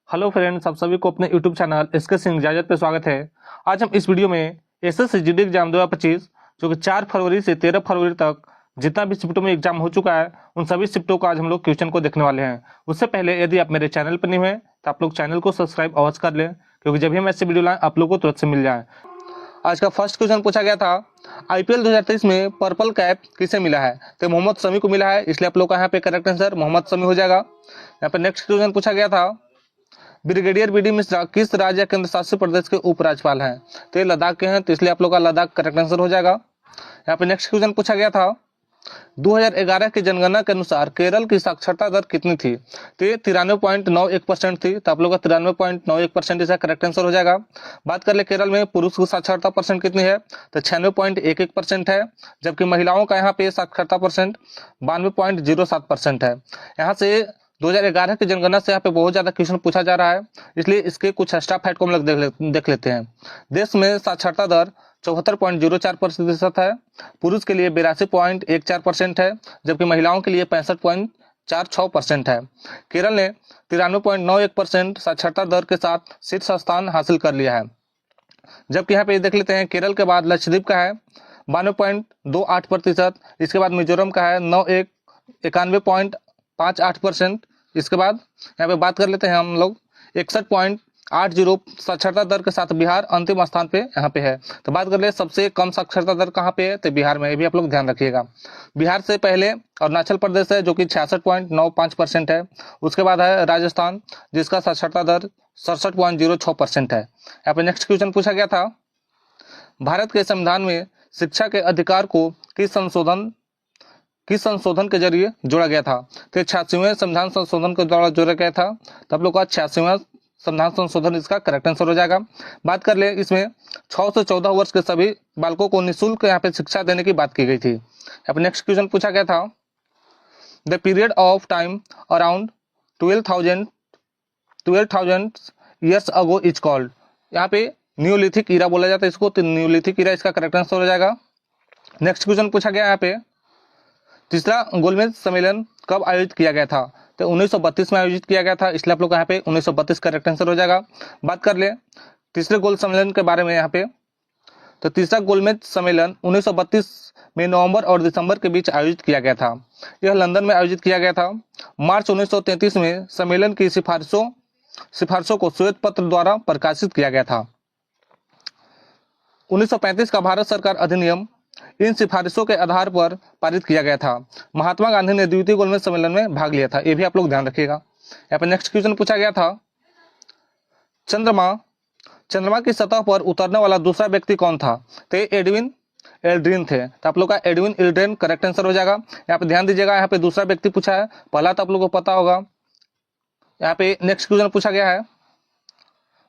Hello friends, आप सभी को अपने यूट्यूब चैनल एसके सिंह इजाजत पे स्वागत है। आज हम इस वीडियो में एसएससी जीडी एग्जाम 2025 जो कि 4 फरवरी से 13 फरवरी तक जितना भी शिफ्टों में एग्जाम हो चुका है उन सभी शिफ्टों का आज हम लोग क्वेश्चन को देखने वाले हैं। उससे पहले यदि आप मेरे चैनल पर नहीं हुए तो आप लोग चैनल को सब्सक्राइब अवश्य कर लें, क्योंकि जब भी हम ऐसे वीडियो लाएं आप लोग को तुरंत से मिल जाए। आज का फर्स्ट क्वेश्चन पूछा गया था, आईपीएल 2023 में पर्पल कैप किसे मिला है? तो मोहम्मद शमी को मिला है, इसलिए आप लोग का यहाँ पे करेक्ट आंसर मोहम्मद शमी हो जाएगा। यहाँ पे नेक्स्ट क्वेश्चन पूछा गया था, ब्रिगेडियर बीडी मिश्रा किस राज्य केंद्र शासित प्रदेश के उपराज्यपाल हैं? तो ये लद्दाख के हैं, तो इसलिए आप लोग का लद्दाख करेक्ट आंसर हो जाएगा। यहाँ पे नेक्स्ट क्वेश्चन पूछा गया था, 2011 की जनगणना के अनुसार केरल की साक्षरता दर कितनी थी? तो ये 93.91% थी, तो आप लोग का 93.91% इसका करेक्ट आंसर हो जाएगा। बात कर ले केरल में पुरुष की साक्षरता परसेंट कितनी है, तो 96.11% है, जबकि महिलाओं का यहाँ पे साक्षरता परसेंट 92.07% है। यहाँ से 2011 की जनगणना से यहाँ पे बहुत ज्यादा क्वेश्चन पूछा जा रहा है, इसलिए इसके कुछ एक्स्ट्रा फैक्ट को हम लोग देख लेते हैं। देश में साक्षरता दर 74.04% है, पुरुष के लिए 82.14% है, जबकि महिलाओं के लिए 65.46% है। केरल ने 93.91% साक्षरता दर के साथ शीर्ष स्थान हासिल कर लिया है, जबकि यहाँ पे देख लेते हैं केरल के बाद लक्षद्वीप का है 92.28%, इसके बाद मिजोरम का है 91.58%। इसके बाद यहाँ पे बात कर लेते हैं हम लोग 61.80 साक्षरता दर के साथ बिहार अंतिम स्थान पे यहाँ पे है। तो बात कर ले सबसे कम साक्षरता दर कहाँ पे है, तो बिहार में, ये भी आप लोग ध्यान रखिएगा। बिहार से पहले अरुणाचल प्रदेश है जो कि 66.95% है। उसके बाद है राजस्थान जिसका साक्षरता दर 67.06% है। यहाँ पे नेक्स्ट क्वेश्चन पूछा गया था, भारत के संविधान में शिक्षा के अधिकार को किस संशोधन के जरिए जोड़ा गया था? तो 86वें संविधान संशोधन के द्वारा जोड़ा गया था, तो आप लोग का 86वां संविधान संशोधन इसका करेक्ट आंसर हो जाएगा। बात कर ले इसमें 6 से 14 वर्ष के सभी बालकों को निःशुल्क यहाँ पे शिक्षा देने की बात की गई थी। यहाँ पे नेक्स्ट क्वेश्चन पूछा गया था, the period of time around 12,000 years ago is called. यहाँ पे न्यूलिथिक ईरा बोला जाता है इसको, तो न्यूलिथिक ईरा इसका करेक्ट आंसर हो जाएगा। नेक्स्ट क्वेश्चन पूछा गया यहाँ पे, तीसरा गोलमेज सम्मेलन कब आयोजित किया गया था? तो 1932 में आयोजित किया गया था, इसलिए आप लोग यहाँ पे 1932 करेक्ट आंसर हो जाएगा। बात कर ले तीसरे गोल सम्मेलन के बारे में यहाँ पे, तो तीसरा गोलमेज सम्मेलन 1932 में नवंबर और दिसंबर के बीच आयोजित किया गया था। यह लंदन में आयोजित किया गया था। मार्च 1933 में सम्मेलन की सिफारिशों को श्वेत पत्र द्वारा प्रकाशित किया गया था। 1935 का भारत सरकार अधिनियम इन सिफारिशों के आधार पर पारित किया गया था। महात्मा गांधी ने द्वितीय गोलमेज सम्मेलन में भाग लिया था, ये भी आप लोग ध्यान रखिएगा। यहाँ पर नेक्स्ट क्वेश्चन पूछा गया था, चंद्रमा की सतह पर उतरने वाला दूसरा व्यक्ति कौन था? तो एडविन एल्ड्रिन थे, तो आप लोग का एडविन एल्ड्रिन करेक्ट आंसर हो जाएगा। यहाँ पे ध्यान दीजिएगा, यहाँ पे दूसरा व्यक्ति पूछा है, पहला तो आप लोग को पता होगा। यहाँ पे नेक्स्ट क्वेश्चन पूछा गया है,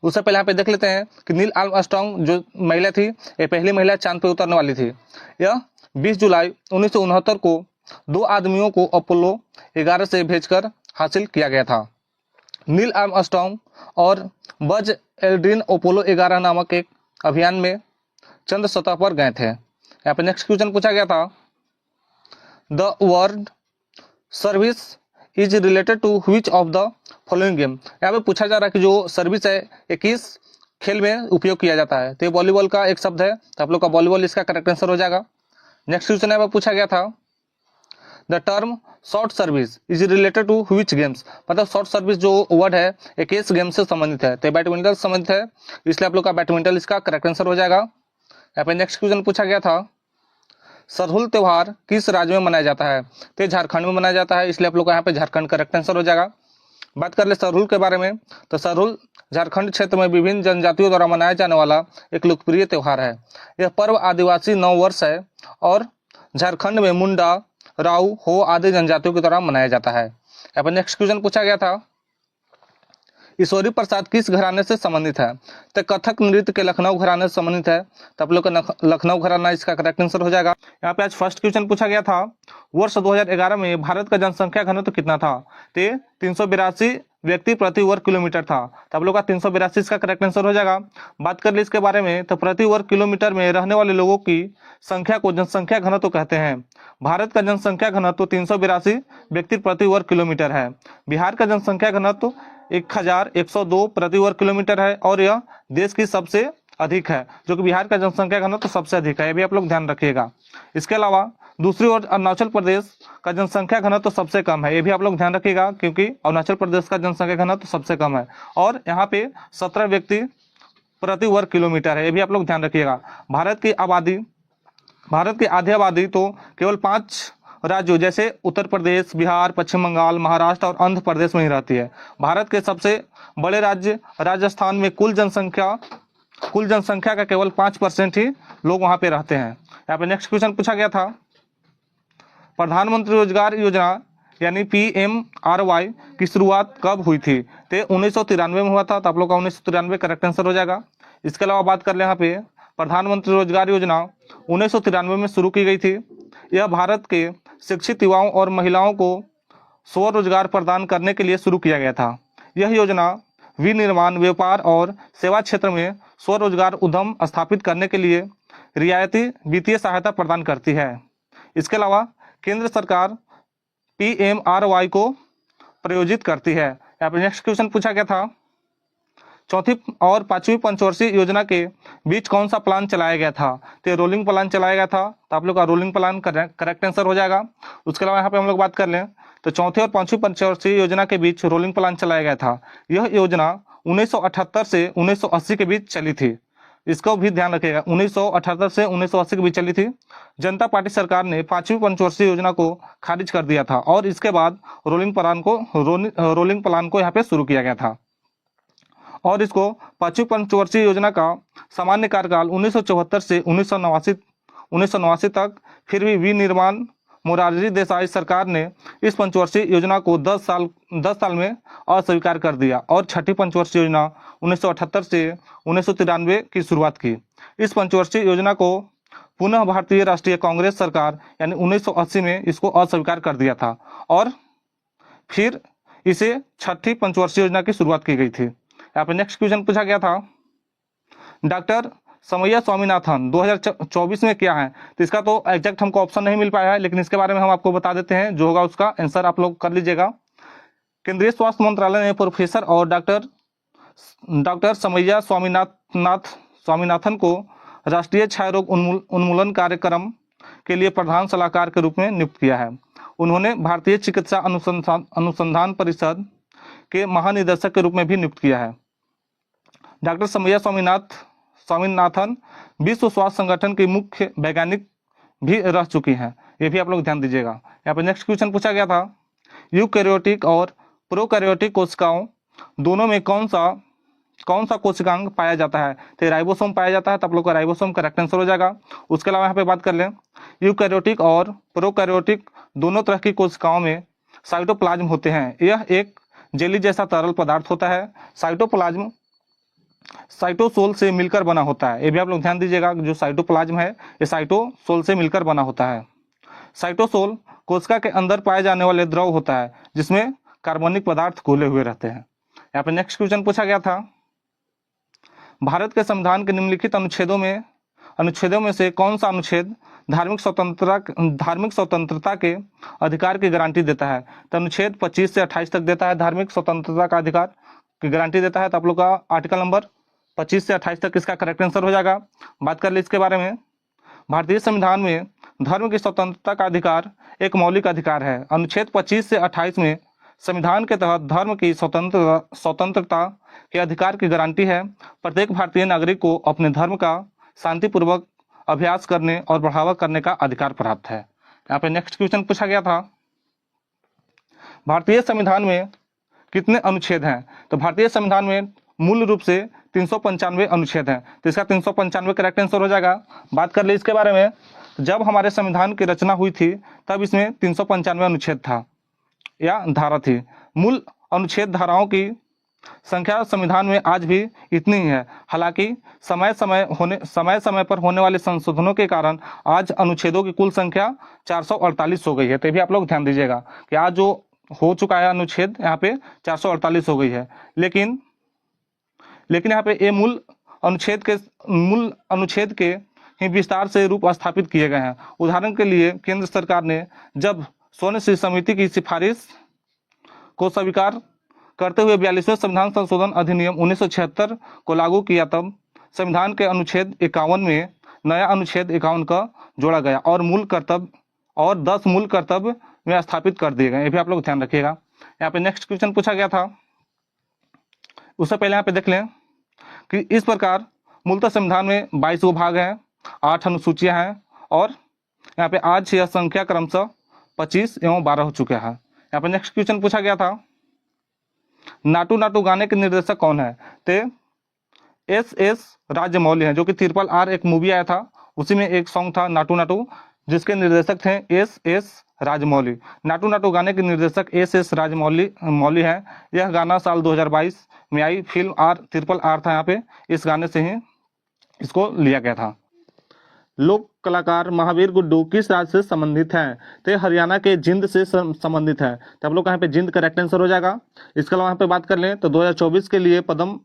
उससे पहले यहाँ पे देख लेते हैं कि नील आर्मस्ट्रांग जो महिला थी, ये पहली महिला चांद पे उतरने वाली थी। यह 20 जुलाई 1969 को 2 आदमियों को अपोलो 11 से भेजकर हासिल किया गया था। नील आर्मस्ट्रांग और बज एल्ड्रिन अपोलो 11 नामक एक अभियान में चंद्र सतह पर गए थे। यहाँ पे नेक्स्ट क्वेश्चन पूछा गया था, the word service is related to which of the following game. यहाँ पे पूछा जा रहा है कि जो सर्विस है ये किस खेल में उपयोग किया जाता है? तो ये वॉलीबॉल का एक शब्द है, तो आप लोग का वॉलीबॉल इसका करेक्ट आंसर हो जाएगा। नेक्स्ट क्वेश्चन यहाँ पे पूछा गया था, the term short service is related to which games. मतलब शॉर्ट सर्विस जो वर्ड है ये किस गेम से संबंधित है? तो बैडमिंटन से संबंधित है, इसलिए आप लोग का बैडमिंटन इसका करेक्ट आंसर हो जाएगा। यहाँ पे नेक्स्ट क्वेश्चन पूछा गया था, सरहुल त्योहार किस राज्य में मनाया जाता है? तो झारखंड में मनाया जाता है, इसलिए आप लोग का यहाँ पे झारखंड करेक्ट आंसर हो जाएगा। बात कर ले सरहुल के बारे में, तो सरहुल झारखंड क्षेत्र में विभिन्न जनजातियों द्वारा मनाया जाने वाला एक लोकप्रिय त्योहार है। यह पर्व आदिवासी नव वर्ष है और झारखंड में मुंडा, राऊ, हो आदि जनजातियों के द्वारा मनाया जाता है। यहाँ पर नेक्स्ट क्वेश्चन पूछा गया था, ईश्वरी प्रसाद किस घराने से संबंधित है? तो कथक नृत्य के लखनऊ घराने से संबंधित है, तो आप लोग का लखनऊ घराना इसका करेक्ट आंसर हो जाएगा। यहाँ पे आज फर्स्ट क्वेश्चन पूछा गया था, वर्ष 2011 में भारत का जनसंख्या घनत्व कितना था? तो 382 व्यक्ति प्रति वर्ग किलोमीटर था। तो आप लोग का 382 इसका करेक्ट आंसर हो जाएगा। बात कर ली इसके बारे में, तो प्रति वर्ग किलोमीटर में रहने वाले लोगों की संख्या को जनसंख्या घनत्व कहते हैं। भारत का जनसंख्या घनत्व 382 व्यक्ति प्रति वर्ग किलोमीटर है। बिहार का जनसंख्या घनत्व 1102 प्रति वर्ग किलोमीटर है और यह देश की सबसे अधिक है, जो कि बिहार का जनसंख्या घनत्व सबसे अधिक है, ये भी आप लोग ध्यान रखिएगा। इसके अलावा दूसरी ओर अरुणाचल प्रदेश का जनसंख्या घनत्व सबसे कम है, ये भी आप लोग ध्यान रखिएगा, क्योंकि अरुणाचल प्रदेश का जनसंख्या घनत्व सबसे कम है और यहाँ पे 17 व्यक्ति प्रति वर्ग किलोमीटर है, ये भी आप लोग ध्यान रखिएगा। भारत की आधी आबादी तो केवल 5 राज्यों जैसे उत्तर प्रदेश, बिहार, पश्चिम बंगाल, महाराष्ट्र और आंध्र प्रदेश में ही रहती है। भारत के सबसे बड़े राज्य राजस्थान में कुल जनसंख्या का केवल 5% ही लोग वहां पे रहते हैं। यहाँ पे नेक्स्ट क्वेश्चन पूछा गया था, प्रधानमंत्री रोजगार योजना यानी PMRY की शुरुआत कब हुई थी? तो 1993 में हुआ था। तो आप लोग का 1993 करेक्ट आंसर हो जाएगा। इसके अलावा बात कर ले, यहाँ पे प्रधानमंत्री रोजगार योजना 1993 में शुरू की गई थी। यह भारत के शिक्षित युवाओं और महिलाओं को स्वरोजगार प्रदान करने के लिए शुरू किया गया था। यह योजना विनिर्माण, व्यापार और सेवा क्षेत्र में स्वरोजगार उद्यम स्थापित करने के लिए रियायती वित्तीय सहायता प्रदान करती है। इसके अलावा केंद्र सरकार PMRY को प्रायोजित करती है। यहाँ पे नेक्स्ट क्वेश्चन पूछा गया था, चौथी और पांचवी पंचवर्षीय योजना के बीच कौन सा प्लान चलाया गया था? तो रोलिंग प्लान चलाया गया था। तो आप लोग का रोलिंग प्लान करेक्ट आंसर हो जाएगा। उसके अलावा यहाँ पे हम लोग बात कर लें, तो चौथी और पांचवी पंचवर्षीय योजना के बीच रोलिंग प्लान चलाया गया था। यह योजना 1978 से 1980 के बीच चली थी। इसको भी ध्यान रखिएगा, 1978 से 1980 के बीच चली थी। जनता पार्टी सरकार ने पांचवी पंचवर्षीय योजना को खारिज कर दिया था और इसके बाद रोलिंग प्लान को यहाँ पे शुरू किया गया था और इसको पांचवी पंचवर्षीय योजना का सामान्य कार्यकाल 1974 से 1989 तक, फिर भी विनिर्माण मोरारजी देसाई सरकार ने इस पंचवर्षीय योजना को 10 साल में अस्वीकार कर दिया और छठी पंचवर्षीय योजना 1978 से 1993 की शुरुआत की। इस पंचवर्षीय योजना को पुनः भारतीय राष्ट्रीय कांग्रेस सरकार यानी 1980 में इसको अस्वीकार कर दिया था और फिर इसे छठी पंचवर्षीय योजना की शुरुआत की गई थी। यहाँ पे नेक्स्ट क्वेश्चन पूछा गया था, डॉक्टर समैया स्वामीनाथन 2024 में क्या है? तो इसका तो एग्जैक्ट हमको ऑप्शन नहीं मिल पाया है, लेकिन इसके बारे में हम आपको बता देते हैं, जो होगा उसका आंसर आप लोग कर लीजिएगा। केंद्रीय स्वास्थ्य मंत्रालय ने प्रोफेसर और डॉक्टर समैया स्वामीनाथन को राष्ट्रीय क्षय रोग उन्मूलन कार्यक्रम के लिए प्रधान सलाहकार के रूप में नियुक्त किया है। उन्होंने भारतीय चिकित्सा अनुसंधान परिषद के महानिदेशक के रूप में भी नियुक्त किया है। डॉक्टर समैया स्वामीनाथन विश्व स्वास्थ्य संगठन के मुख्य वैज्ञानिक भी रह चुकी हैं, ये भी आप लोग ध्यान दीजिएगा। यहाँ पे नेक्स्ट क्वेश्चन पूछा गया था, यूकैरियोटिक और प्रोकैरियोटिक कोशिकाओं दोनों में कौन सा कोशिकांग पाया जाता है? तो राइबोसोम पाया जाता है। तो आप लोग का राइबोसोम करेक्ट आंसर हो जाएगा। उसके अलावा यहाँ पे बात कर लें, यूकैरियोटिक और प्रोकैरियोटिक दोनों तरह की कोशिकाओं में साइटोप्लाज्म होते हैं। यह एक जेली जैसा तरल पदार्थ होता है। साइटोप्लाज्म साइटोसोल से मिलकर बना होता है, ये भी आप लोग ध्यान दीजिएगा। जो साइटोप्लाज्म है ये साइटोसोल से मिलकर बना होता है। साइटोसोल कोशिका के अंदर पाए जाने वाले द्रव होता है जिसमें कार्बनिक पदार्थ घुले हुए रहते हैं। यहाँ पे नेक्स्ट क्वेश्चन पूछा गया था, भारत के संविधान के निम्नलिखित अनुच्छेदों में से कौन सा अनुच्छेद धार्मिक स्वतंत्रता के अधिकार की गारंटी देता है? तो अनुच्छेद 25 से 28 तक देता है, धार्मिक स्वतंत्रता का अधिकार की गारंटी देता है। तो आप लोग का आर्टिकल नंबर 25 से 28 तक इसका करेक्ट आंसर हो जाएगा। बात कर ले इसके बारे में, भारतीय संविधान में धर्म की स्वतंत्रता का अधिकार एक मौलिक अधिकार है। अनुच्छेद 25 से 28 में संविधान के तहत धर्म की स्वतंत्रता के अधिकार की गारंटी है। प्रत्येक भारतीय नागरिक को अपने धर्म का शांतिपूर्वक अभ्यास करने और बढ़ावा करने का अधिकार प्राप्त है। यहाँ पे नेक्स्ट क्वेश्चन पूछा गया था, भारतीय संविधान में कितने अनुच्छेद हैं? तो भारतीय संविधान में मूल रूप से 395 अनुच्छेद हैं। तो इसका 395 करेक्ट आंसर हो जाएगा। बात कर ले इसके बारे में, जब हमारे संविधान की रचना हुई थी तब इसमें 395 अनुच्छेद था या धारा थी। मूल अनुच्छेद धाराओं की संख्या संविधान में आज भी इतनी ही है। हालांकि समय समय पर होने वाले संशोधनों के कारण आज अनुच्छेदों की कुल संख्या 448 हो गई है। तो भी आप लोग ध्यान दीजिएगा कि आज जो हो चुका है अनुच्छेद यहाँ पे 448 हो गई है। लेकिन यहाँ पे ये मूल अनुच्छेद के ही विस्तार से रूप स्थापित किए गए हैं। उदाहरण के लिए केंद्र सरकार ने जब स्वर्ण समिति की सिफारिश को स्वीकार करते हुए 42वें संविधान संशोधन अधिनियम 1976 को लागू किया, तब संविधान के अनुच्छेद 51 में नया अनुच्छेद 51 का जोड़ा गया और 10 मूल कर्तव्य में स्थापित कर दिए गए। ये भी आप लोग ध्यान रखिएगा। यहाँ पे नेक्स्ट क्वेश्चन पूछा गया था, उससे पहले यहाँ पे देख लें कि इस प्रकार मूलतः संविधान में 22 गो भाग हैं, 8 अनुसूचियां हैं और यहाँ पे आज यह संख्या क्रमशः 25 एवं 12 हो चुके हैं। यहाँ पे नेक्स्ट क्वेश्चन पूछा गया था, नाटू नाटू गाने के निर्देशक कौन है? तो एस राजमौली हैं, जो कि RRR एक मूवी आया था, उसी में एक सॉन्ग था नाटू नाटू, जिसके निर्देशक थे एस राजमौली। नाटू नाटू गाने के निर्देशक एस राजमौली हैं। यह गाना साल 2022 में आई फिल्म RRR था, यहाँ पे इस गाने से ही इसको लिया गया था। लोक कलाकार महावीर गुड्डू किस राज्य से संबंधित हैं? तो हरियाणा के जिंद से संबंधित है। तो आप लोग यहाँ पे जिंद करेक्ट आंसर हो जाएगा। इसके अलावा यहाँ पे बात कर लें तो 2024 के लिए पद्म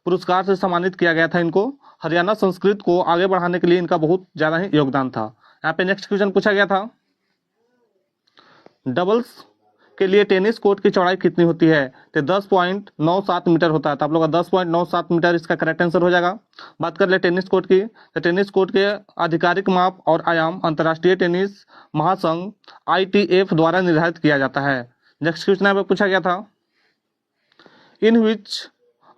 पुरस्कार से सम्मानित किया गया था इनको। हरियाणा संस्कृत को आगे बढ़ाने के लिए इनका बहुत ज्यादा ही योगदान था। यहाँ पे नेक्स्ट क्वेश्चन पूछा गया था, डबल्स के लिए टेनिस कोर्ट की चौड़ाई कितनी होती है? तो 10.97 मीटर होता है। तो आप लोग का 10.97 मीटर इसका करेक्ट आंसर हो जाएगा। बात कर ले टेनिस कोर्ट की, तो टेनिस कोर्ट के आधिकारिक माप और आयाम अंतर्राष्ट्रीय टेनिस महासंघ ITF द्वारा निर्धारित किया जाता है। नेक्स्ट क्वेश्चन यहाँ पे पूछा गया था, in which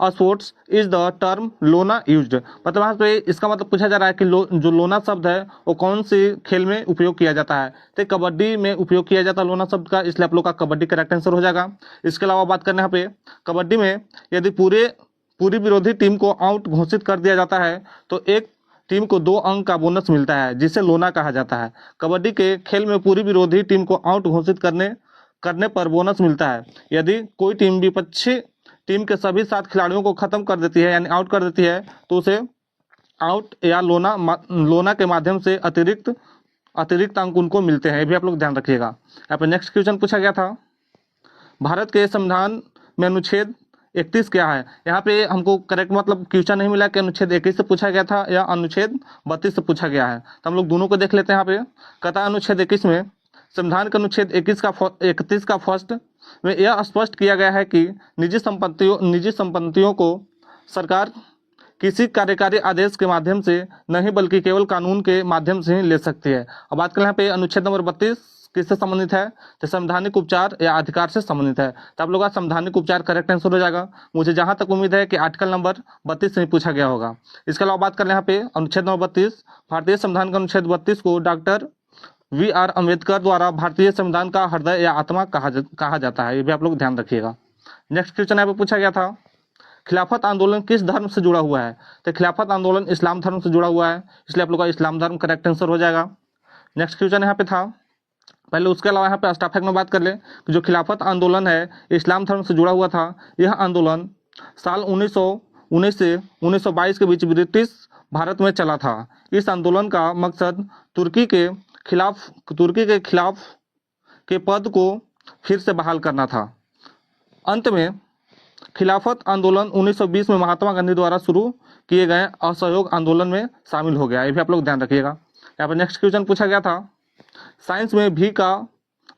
sports is the term loner used? मतलब यहाँ पे इसका मतलब पूछा जा रहा है कि जो लोना शब्द है वो कौन सी खेल में उपयोग किया जाता है? तो कबड्डी में उपयोग किया जाता है लोना शब्द का, इसलिए आप लोग का कबड्डी करेक्ट आंसर हो जाएगा। इसके अलावा बात करने यहाँ पे कबड्डी में यदि पूरी विरोधी टीम को आउट घोषित कर दिया जाता है तो एक टीम को 2 अंक का बोनस मिलता है, जिसे लोना कहा जाता है। कबड्डी के खेल में पूरी विरोधी टीम को आउट घोषित करने पर बोनस मिलता है। यदि कोई टीम विपक्षी टीम के सभी 7 खिलाड़ियों को खत्म कर देती है यानी आउट कर देती है तो उसे आउट या लोना के माध्यम से अतिरिक्त अंक उनको मिलते हैं। ये भी आप लोग ध्यान रखिएगा। यहाँ पे नेक्स्ट क्वेश्चन पूछा गया था, भारत के संविधान में अनुच्छेद 31 क्या है? यहाँ पे हमको करेक्ट मतलब क्वेश्चन नहीं मिला कि अनुच्छेद 21 से पूछा गया था या अनुच्छेद 32 से पूछा गया है। तो हम लोग दोनों को देख लेते हैं। यहाँ पे कहता अनुच्छेद 21 में संविधान के अनुच्छेद 31 का फर्स्ट में यह स्पष्ट किया गया है कि निजी संपत्तियों को सरकार किसी कार्यकारी आदेश के माध्यम से नहीं बल्कि केवल कानून के माध्यम से ही ले सकती है। अब बात करें यहाँ पे अनुच्छेद नंबर 32 किससे संबंधित है? तो संवैधानिक उपचार या अधिकार से संबंधित है। तो आप लोग का संवैधानिक उपचार करेक्ट आंसर हो जाएगा। मुझे जहां तक उम्मीद है कि आर्टिकल नंबर 32 से ही पूछा गया होगा। इसके अलावा बात करें यहाँ पे अनुच्छेद नंबर 32, भारतीय संविधान का अनुच्छेद 32 को डॉक्टर VR अम्बेडकर द्वारा भारतीय संविधान का हृदय या आत्मा कहा जाता है। ये भी आप लोग ध्यान रखिएगा। नेक्स्ट क्वेश्चन यहाँ पे पूछा गया था, खिलाफत आंदोलन किस धर्म से जुड़ा हुआ है? तो खिलाफत आंदोलन इस्लाम धर्म से जुड़ा हुआ है, इसलिए आप लोग का इस्लाम धर्म करेक्ट आंसर हो जाएगा। नेक्स्ट क्वेश्चन यहाँ पे था, पहले उसके अलावा यहाँ पे स्टाफ फैक्ट में बात कर ले कि जो खिलाफत आंदोलन है इस्लाम धर्म से जुड़ा हुआ था। यह आंदोलन साल 1919 से 1922 के बीच ब्रिटिश भारत में चला था। इस आंदोलन का मकसद तुर्की के खिलाफ के पद को फिर से बहाल करना था। अंत में खिलाफत आंदोलन 1920 में महात्मा गांधी द्वारा शुरू किए गए असहयोग आंदोलन में शामिल हो गया। ये भी आप लोग ध्यान रखिएगा। यहाँ पर नेक्स्ट क्वेश्चन पूछा गया था, साइंस में भी का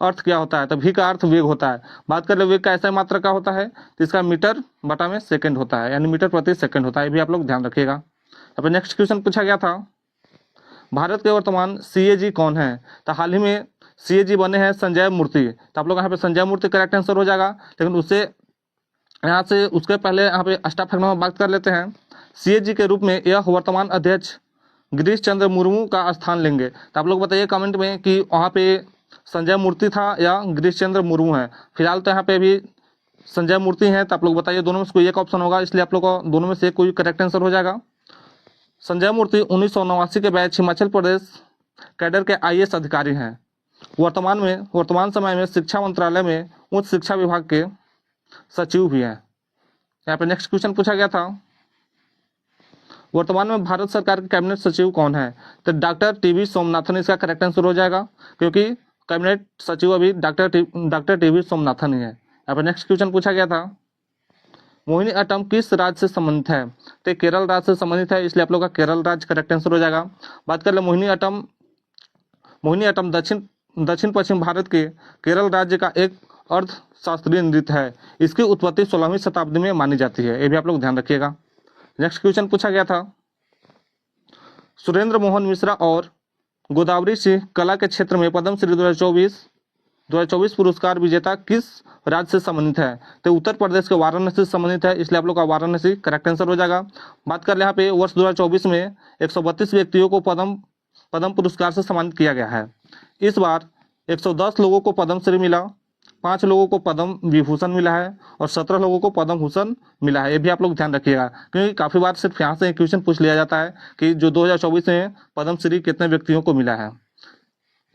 अर्थ क्या होता है? तो भी का अर्थ वेग होता है। बात कर ले वेग का ऐसा मात्रा का होता है तो इसका मीटर बटा में सेकंड होता है, यानी मीटर प्रति सेकंड होता है। ये भी आप लोग ध्यान रखिएगा। यहाँ पर नेक्स्ट क्वेश्चन पूछा गया था, भारत के वर्तमान CAG कौन है? तो हाल ही में CAG बने हैं संजय मूर्ति। तो आप लोग यहाँ पे संजय मूर्ति करेक्ट आंसर हो जाएगा। लेकिन उसके पहले यहाँ पे स्टाफ फैक्ट में बात कर लेते हैं। CAG के रूप में यह वर्तमान अध्यक्ष गिरीश चंद्र मुर्मू का स्थान लेंगे। तो आप लोग बताइए कमेंट में कि वहाँ पे संजय मूर्ति था या गिरीश चंद्र मुर्मू है। फिलहाल तो यहाँ पे भी संजय मूर्ति हैं। तो आप लोग बताइए दोनों में से कोई एक ऑप्शन होगा, इसलिए आप लोग को दोनों में से कोई करेक्ट आंसर हो जाएगा। संजय मूर्ति 1989 के बैच हिमाचल प्रदेश कैडर के IAS अधिकारी हैं। वर्तमान समय में शिक्षा मंत्रालय में उच्च शिक्षा विभाग के सचिव भी हैं। यहाँ पे नेक्स्ट क्वेश्चन पूछा गया था, वर्तमान में भारत सरकार के कैबिनेट सचिव कौन है? तो डॉक्टर TB सोमनाथन इसका करेक्ट आंसर हो जाएगा, क्योंकि कैबिनेट सचिव अभी डॉक्टर टीवी सोमनाथन ही है। यहाँ पे नेक्स्ट क्वेश्चन पूछा गया था, मोहिनीअट्टम किस राज्य से संबंधित है? तो केरल राज्य से संबंधित है, इसलिए आप लोग का केरल राज्य करेक्ट आंसर हो जाएगा। बात कर ले मोहिनीअट्टम दक्षिण पश्चिम भारत के केरल राज्य का एक अर्ध शास्त्रीय नृत्य है। इसकी उत्पत्ति 16वीं शताब्दी में मानी जाती है, ये भी आप लोग ध्यान रखिएगा। नेक्स्ट क्वेश्चन पूछा गया था, सुरेंद्र मोहन मिश्रा और गोदावरी सिंह कला के क्षेत्र में पद्मश्री 2024 पुरस्कार विजेता किस राज्य से संबंधित है? तो उत्तर प्रदेश के वाराणसी से संबंधित है, इसलिए आप लोग का वाराणसी करेक्ट आंसर हो जाएगा। बात कर ले यहाँ पे वर्ष 2024 में 132 व्यक्तियों को पद्म पुरस्कार से सम्मानित किया गया है। इस बार 110 लोगों को पद्मश्री मिला, 5 लोगों को पद्म विभूषण मिला है और 17 लोगों को पद्म भूषण मिला है। ये भी आप लोग ध्यान रखिएगा, क्योंकि काफ़ी बार सिर्फ यहाँ से क्वेश्चन पूछ लिया जाता है कि जो 2024 में पद्मश्री कितने व्यक्तियों को मिला है।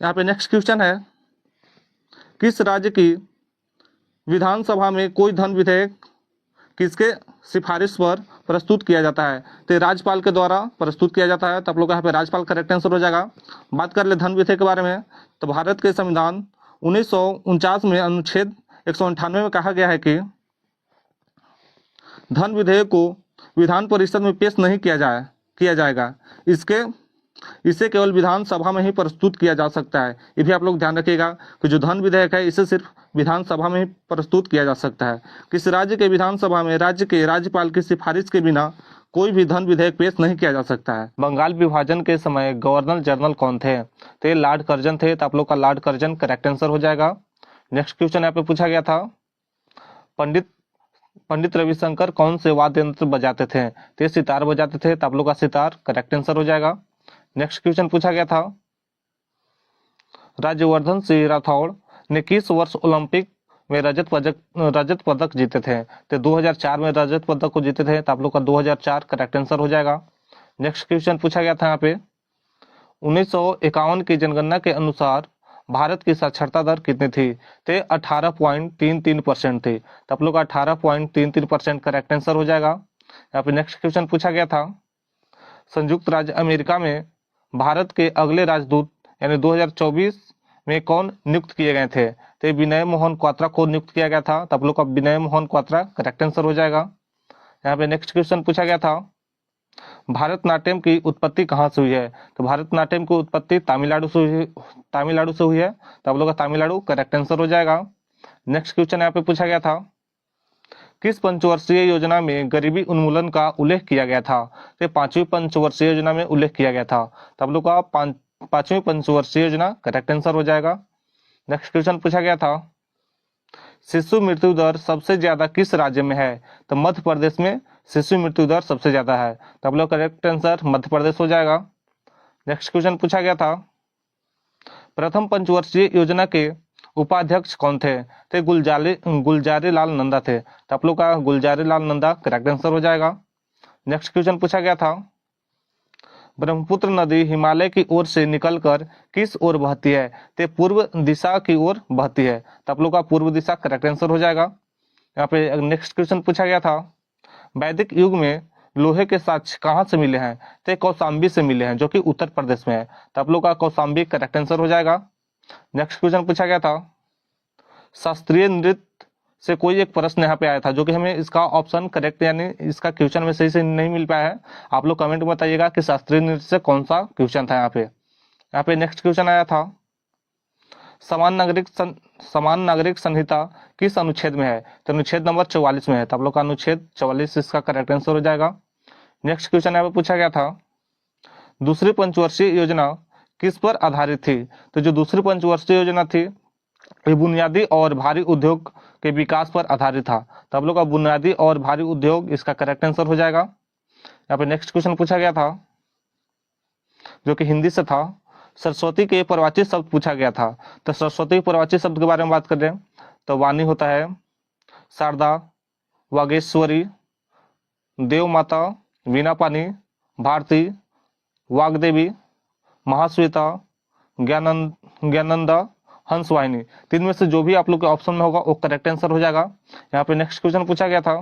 यहाँ पे नेक्स्ट क्वेश्चन है, किस राज्य की विधानसभा में कोई धन विधेयक किसके सिफारिश पर प्रस्तुत किया जाता है? तो राज्यपाल के द्वारा प्रस्तुत किया जाता है, तो आप लोग यहाँ पे राज्यपाल करेक्ट आंसर हो जाएगा। बात कर ले धन विधेयक के बारे में, तो भारत के संविधान 1949 में अनुच्छेद 198 में कहा गया है कि धन विधेयक को विधान परिषद में पेश नहीं किया जाएगा, इसे केवल विधानसभा में ही प्रस्तुत किया जा सकता है। ये भी आप लोग ध्यान रखिएगा कि जो धन विधेयक है इसे सिर्फ विधानसभा में ही प्रस्तुत किया जा सकता है। किस राज्य के विधानसभा में राज्य के राज्यपाल की सिफारिश के बिना कोई भी धन विधेयक पेश नहीं किया जा सकता है। बंगाल विभाजन के समय गवर्नर जनरल कौन थे? तो ये लॉर्ड कर्जन थे, तो आप लोग का लॉर्ड कर्जन करेक्ट आंसर हो जाएगा। नेक्स्ट क्वेश्चन यहाँ पे पूछा गया था, पंडित रविशंकर कौन से वाद्य यंत्र बजाते थे? तो ये सितार बजाते थे, तो आप लोग का सितार करेक्ट आंसर हो जाएगा। नेक्स्ट क्वेश्चन पूछा गया था, राज्यवर्धन सिंह राठौड़ ने किस वर्ष ओलंपिक में रजत पदक जीते थे? तो 2004 में रजत पदक को जीते थे, तो आप लोग का 2004 करेक्ट आंसर हो जाएगा। नेक्स्ट क्वेश्चन पूछा गया था यहाँ पे, 1951 की जनगणना के अनुसार भारत की साक्षरता दर कितनी थी? तो 18.33% थी, तो आप लोग का 18.33% करेक्ट आंसर हो जाएगा। यहाँ पे नेक्स्ट क्वेश्चन पूछा गया था, संयुक्त राज्य अमेरिका में भारत के अगले राजदूत यानी 2024 में कौन नियुक्त किए गए थे? तो विनय मोहन क्वात्रा को नियुक्त किया गया था, तो आप लोग का विनय मोहन क्वात्रा करेक्ट आंसर हो जाएगा। यहाँ पे नेक्स्ट क्वेश्चन पूछा गया था, भारतनाट्यम की उत्पत्ति कहाँ से हुई है? तो भारतनाट्यम की उत्पत्ति तमिलनाडु से हुई है, तो आप लोग का तमिलनाडु करेक्ट आंसर हो जाएगा। नेक्स्ट क्वेश्चन यहाँ पे पूछा गया था, किस पंचवर्षीय योजना में गरीबी उन्मूलन का उल्लेख किया गया था? तो 5वीं पंचवर्षीय योजना में उल्लेख किया गया था, तो आप लोग का 5वीं पंचवर्षीय योजना करेक्ट आंसर हो जाएगा। नेक्स्ट क्वेश्चन पूछा गया था, शिशु मृत्यु दर सबसे ज्यादा किस राज्य में है? तो मध्य प्रदेश में शिशु मृत्यु दर सबसे ज्यादा है, तो आप लोग करेक्ट आंसर मध्य प्रदेश हो जाएगा। नेक्स्ट क्वेश्चन पूछा गया था, प्रथम पंचवर्षीय योजना के उपाध्यक्ष कौन थे? तो गुलजारी लाल नंदा थे, तो आप लोग का गुलजारी लाल नंदा करेक्ट आंसर हो जाएगा। नेक्स्ट क्वेश्चन पूछा गया था, ब्रह्मपुत्र नदी हिमालय की ओर से निकलकर किस ओर बहती है? तो पूर्व दिशा की ओर बहती है, तो आप लोग का पूर्व दिशा करेक्ट आंसर हो जाएगा। यहाँ पे नेक्स्ट क्वेश्चन पूछा गया था, वैदिक युग में लोहे के साक्ष्य कहाँ से मिले हैं? तो कौशाम्बी से मिले हैं, जो कि उत्तर प्रदेश में है, तो आप लोग का कौशाम्बी करेक्ट आंसर हो जाएगा। नेक्स्ट क्वेश्चन पूछा गया था, शास्त्रीय नृत्य से कोई एक प्रश्न यहाँ पे आया था, जो कि हमें इसका ऑप्शन करेक्ट यानी इसका क्वेश्चन में सही से नहीं मिल पाया है। आप लोग कमेंट में बताइएगा कि शास्त्रीय नृत्य से कौन सा क्वेश्चन था। यहाँ पे नेक्स्ट क्वेश्चन आया था, समान नागरिक संहिता किस अनुच्छेद में है? तो अनुच्छेद नंबर 44 में है, तो आप लोग का अनुच्छेद 44 इसका करेक्ट आंसर हो जाएगा। नेक्स्ट क्वेश्चन यहाँ पे पूछा गया था, दूसरी पंचवर्षीय योजना किस पर आधारित थी? तो जो दूसरी पंचवर्षीय योजना थी ये बुनियादी और भारी उद्योग के विकास पर आधारित था, तो आप लोग का बुनियादी और भारी उद्योग इसका करेक्ट आंसर हो जाएगा। यहाँ पे नेक्स्ट क्वेश्चन पूछा गया था, जो कि हिंदी से था, सरस्वती के प्रवाची शब्द पूछा गया था। तो सरस्वती के प्रवाची शब्द के बारे में बात कर रहे हैं, तो वाणी होता है शारदा, वागेश्वरी, देव माता, वीणापानी, भारती, वाग्देवी, महाश्वेता, ज्ञानंदा, हंसवाहिनी। तीन में से जो भी आप लोग के ऑप्शन में होगा वो करेक्ट आंसर हो जाएगा। यहाँ पे नेक्स्ट क्वेश्चन पूछा गया था,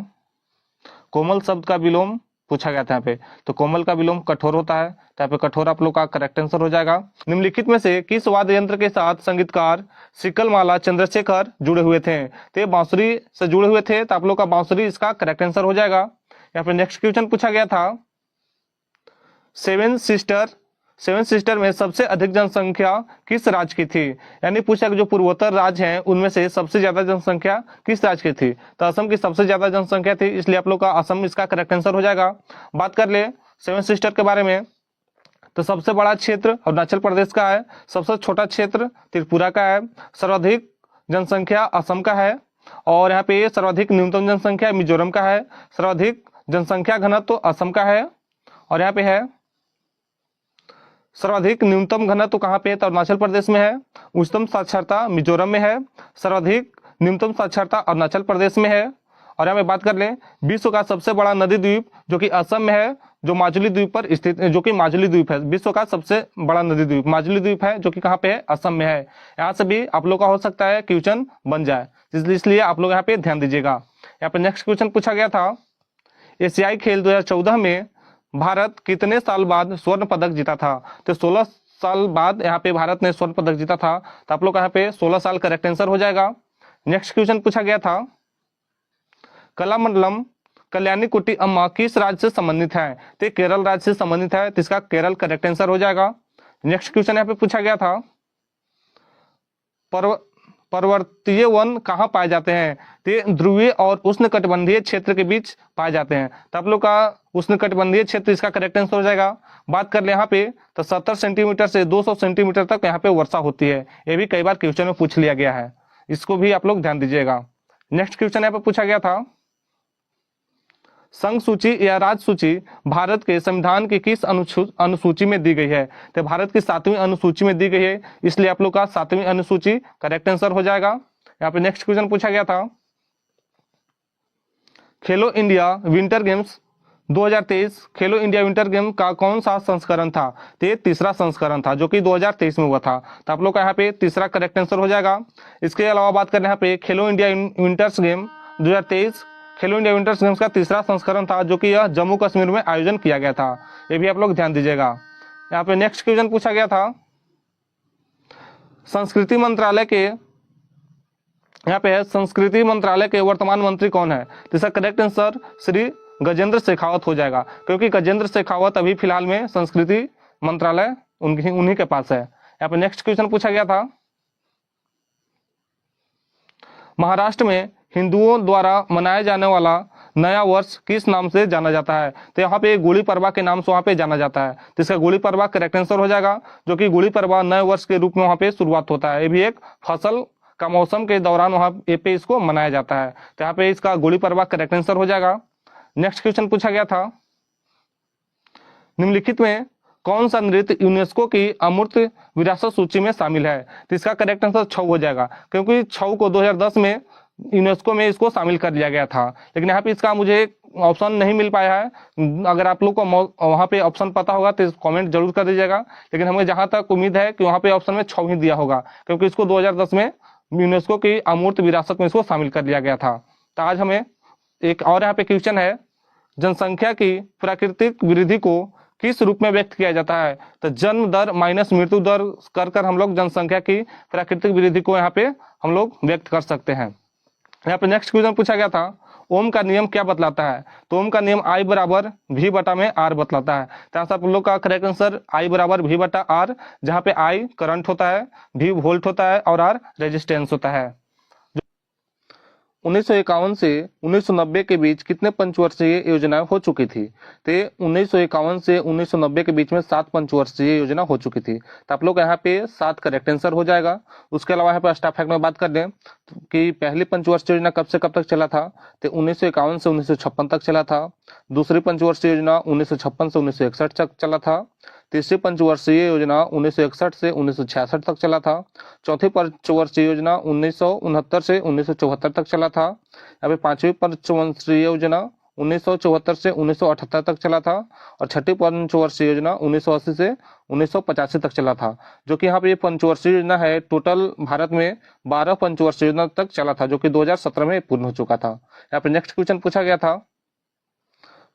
कोमल शब्द का विलोम पूछा गया था यहाँ पे। तो कोमल का विलोम कठोर होता है, तो यहाँ पे कठोर आप लोग का करेक्ट आंसर हो जाएगा। निम्नलिखित में से किस वाद्य यंत्र के साथ संगीतकार सिकलमाला चंद्रशेखर जुड़े हुए थे? तो ये बांसुरी से जुड़े हुए थे, तो आप लोग का बांसुरी इसका करेक्ट आंसर हो जाएगा। यहाँ पे नेक्स्ट क्वेश्चन पूछा गया था, सेवन सिस्टर में सबसे अधिक जनसंख्या किस राज्य की थी? यानी पूछा कि जो पूर्वोत्तर राज्य हैं उनमें से सबसे ज्यादा जनसंख्या किस राज्य की थी? तो असम की सबसे ज्यादा जनसंख्या थी, इसलिए आप लोग का असम इसका करेक्ट आंसर हो जाएगा। बात कर ले सेवन सिस्टर के बारे में, तो सबसे बड़ा क्षेत्र अरुणाचल प्रदेश का है, सबसे छोटा क्षेत्र त्रिपुरा का है, सर्वाधिक जनसंख्या असम का है, और यहाँ पे सर्वाधिक न्यूनतम जनसंख्या मिजोरम का है, सर्वाधिक जनसंख्या घनत्व तो असम का है, और यहाँ पे है सर्वाधिक न्यूनतम घनत्व तो कहाँ पे है? तो अरुणाचल प्रदेश में है। उच्चतम साक्षरता मिजोरम में है, सर्वाधिक न्यूनतम साक्षरता अरुणाचल प्रदेश में है। और यहाँ पे बात कर लें विश्व का सबसे बड़ा नदी द्वीप जो कि असम में है, जो माजुली द्वीप पर स्थित, जो कि माजुली द्वीप है, विश्व का सबसे बड़ा नदी द्वीप माजुली द्वीप है, जो कि कहाँ पे है? असम में है। यहाँ से भी आप लोग का हो सकता है क्वेश्चन बन जाए, इसलिए आप लोग यहाँ पे ध्यान दीजिएगा। यहाँ पे नेक्स्ट क्वेश्चन पूछा गया था, एशियाई खेल 2014 में भारत कितने साल बाद स्वर्ण पदक जीता था? तो 16 साल बाद यहाँ पे भारत ने स्वर्ण पदक जीता था, तो आप लोग यहाँ पे 16 साल करेक्ट आंसर हो जाएगा। नेक्स्ट क्वेश्चन पूछा गया था, कलामंडलम कल्याणी कुट्टी अम्मा किस राज्य से संबंधित है? तो केरल राज्य से संबंधित है, तो इसका केरल करेक्ट आंसर हो जाएगा। नेक्स्ट क्वेश्चन यहाँ पे पूछा गया था, पर्वतीय वन कहाँ पाए जाते हैं? तो ध्रुवीय और उष्णकटिबंधीय क्षेत्र के बीच पाए जाते हैं, तो आप लोग का उष्णकटिबंधीय क्षेत्र इसका करेक्ट आंसर हो जाएगा। बात कर ले यहाँ पे, तो 70 सेंटीमीटर से 200 सेंटीमीटर तक यहाँ पे वर्षा होती है, ये भी कई बार क्वेश्चन में पूछ लिया गया है, इसको भी आप लोग ध्यान दीजिएगा। नेक्स्ट क्वेश्चन यहाँ पे पूछा गया था, संघ सूची या राज्य सूची भारत के संविधान की किस अनुसूची में दी गई है? तो भारत की 7वीं अनुसूची में दी गई है, इसलिए आप लोग का 7वीं अनुसूची करेक्ट आंसर हो जाएगा। यहाँ पे नेक्स्ट क्वेश्चन पूछा गया था, खेलो इंडिया विंटर गेम्स 2023 खेलो इंडिया विंटर गेम का कौन सा संस्करण था? तो ये तीसरा संस्करण था, जो कि 2023 में हुआ था, तो आप लोग का यहाँ पे तीसरा करेक्ट आंसर हो जाएगा। इसके अलावा बात करें यहाँ पे खेलो इंडिया विंटर्स गेम 2023 खेलो इंडिया विंटर्स गेम्स का तीसरा संस्करण था, जो कि यह जम्मू कश्मीर में आयोजन किया गया था, ये भी आप लोग ध्यान दीजिएगा। यहाँ पे नेक्स्ट क्वेश्चन पूछा गया था, संस्कृति मंत्रालय के, यहाँ पे है संस्कृति मंत्रालय के वर्तमान मंत्री कौन है? तो इसका करेक्ट आंसर श्री गजेंद्र शेखावत हो जाएगा, क्योंकि गजेंद्र शेखावत अभी फिलहाल में संस्कृति मंत्रालय उन्हीं के पास है। यहाँ पे नेक्स्ट क्वेश्चन पूछा गया था, महाराष्ट्र में हिंदुओं द्वारा मनाया जाने वाला नया वर्ष किस नाम से जाना जाता है? तो यहाँ पे गुड़ी पड़वा के नाम से वहाँ पे जाना जाता है, तो इसका गुड़ी पड़वा करेक्ट आंसर हो जाएगा, जो कि गुड़ी पड़वा नए वर्ष के रूप में वहाँ पे शुरुआत होता है, ये भी एक फसल का मौसम के दौरान वहाँ पे इसको मनाया जाता है, तो यहाँ पे इसका गुड़ी पड़वा करेक्ट आंसर हो जाएगा। नेक्स्ट क्वेश्चन पूछा गया था, निम्नलिखित में कौन सा नृत्य यूनेस्को की अमूर्त विरासत सूची में शामिल है? तो इसका करेक्ट आंसर छऊ हो जाएगा, क्योंकि छऊ को 2010 में यूनेस्को में इसको शामिल कर लिया गया था, लेकिन यहाँ पे इसका मुझे ऑप्शन नहीं मिल पाया है। अगर आप लोग को वहाँ पे ऑप्शन पता होगा तो कमेंट जरूर कर दीजिएगा, लेकिन हमें जहां तक उम्मीद है कि वहाँ पे ऑप्शन में छऊ ही दिया होगा, क्योंकि इसको 2010 में यूनेस्को की अमूर्त विरासत में इसको शामिल कर लिया गया था। तो आज हमें एक और यहाँ पे क्वेश्चन है, जनसंख्या की प्राकृतिक वृद्धि को किस रूप में व्यक्त किया जाता है? तो जन्म दर माइनस मृत्यु दर कर हम लोग जनसंख्या की प्राकृतिक वृद्धि को यहाँ पे हम लोग व्यक्त कर सकते हैं। यहाँ पे नेक्स्ट क्वेश्चन पूछा गया था, ओम का नियम क्या बतलाता है? तो ओम का नियम I बराबर V बटा में R बतलाता है, तो आप लोग का करेक्ट आंसर I बराबर V बटा R, जहाँ पे I करंट होता है, V वोल्ट होता है और R रेजिस्टेंस होता है। 1951 से 1990 के बीच कितने पंचवर्षीय योजनाएं हो चुकी थी? तो 1951 से 1990 के बीच में 7 पंचवर्षीय योजना हो चुकी थी, तो आप लोग यहाँ पे 7 करेक्ट आंसर हो जाएगा। उसके अलावा यहाँ पे स्टाफ फैक्ट में बात कर लें कि पहली पंचवर्षीय योजना कब से कब तक चला था? तो 1951 से 1956 तक चला था। दूसरी पंचवर्षीय योजना 1956 से 1961 तक चला था। तीसरी पंचवर्षीय योजना 1961 से 1966 तक चला था। चौथी पंचवर्षीय योजना 1969 से 1974 तक चला था। यहाँ पे पांचवी पंचवर्षीय योजना 1974 से 1978 तक चला था, और छठी पंचवर्षीय योजना 1980 से 1985 तक चला था, जो कि यहाँ पे ये पंचवर्षीय योजना है टोटल भारत में 12 पंचवर्षीय योजना तक चला था, जो कि 2017 में पूर्ण हो चुका था। यहाँ पे नेक्स्ट क्वेश्चन पूछा गया था,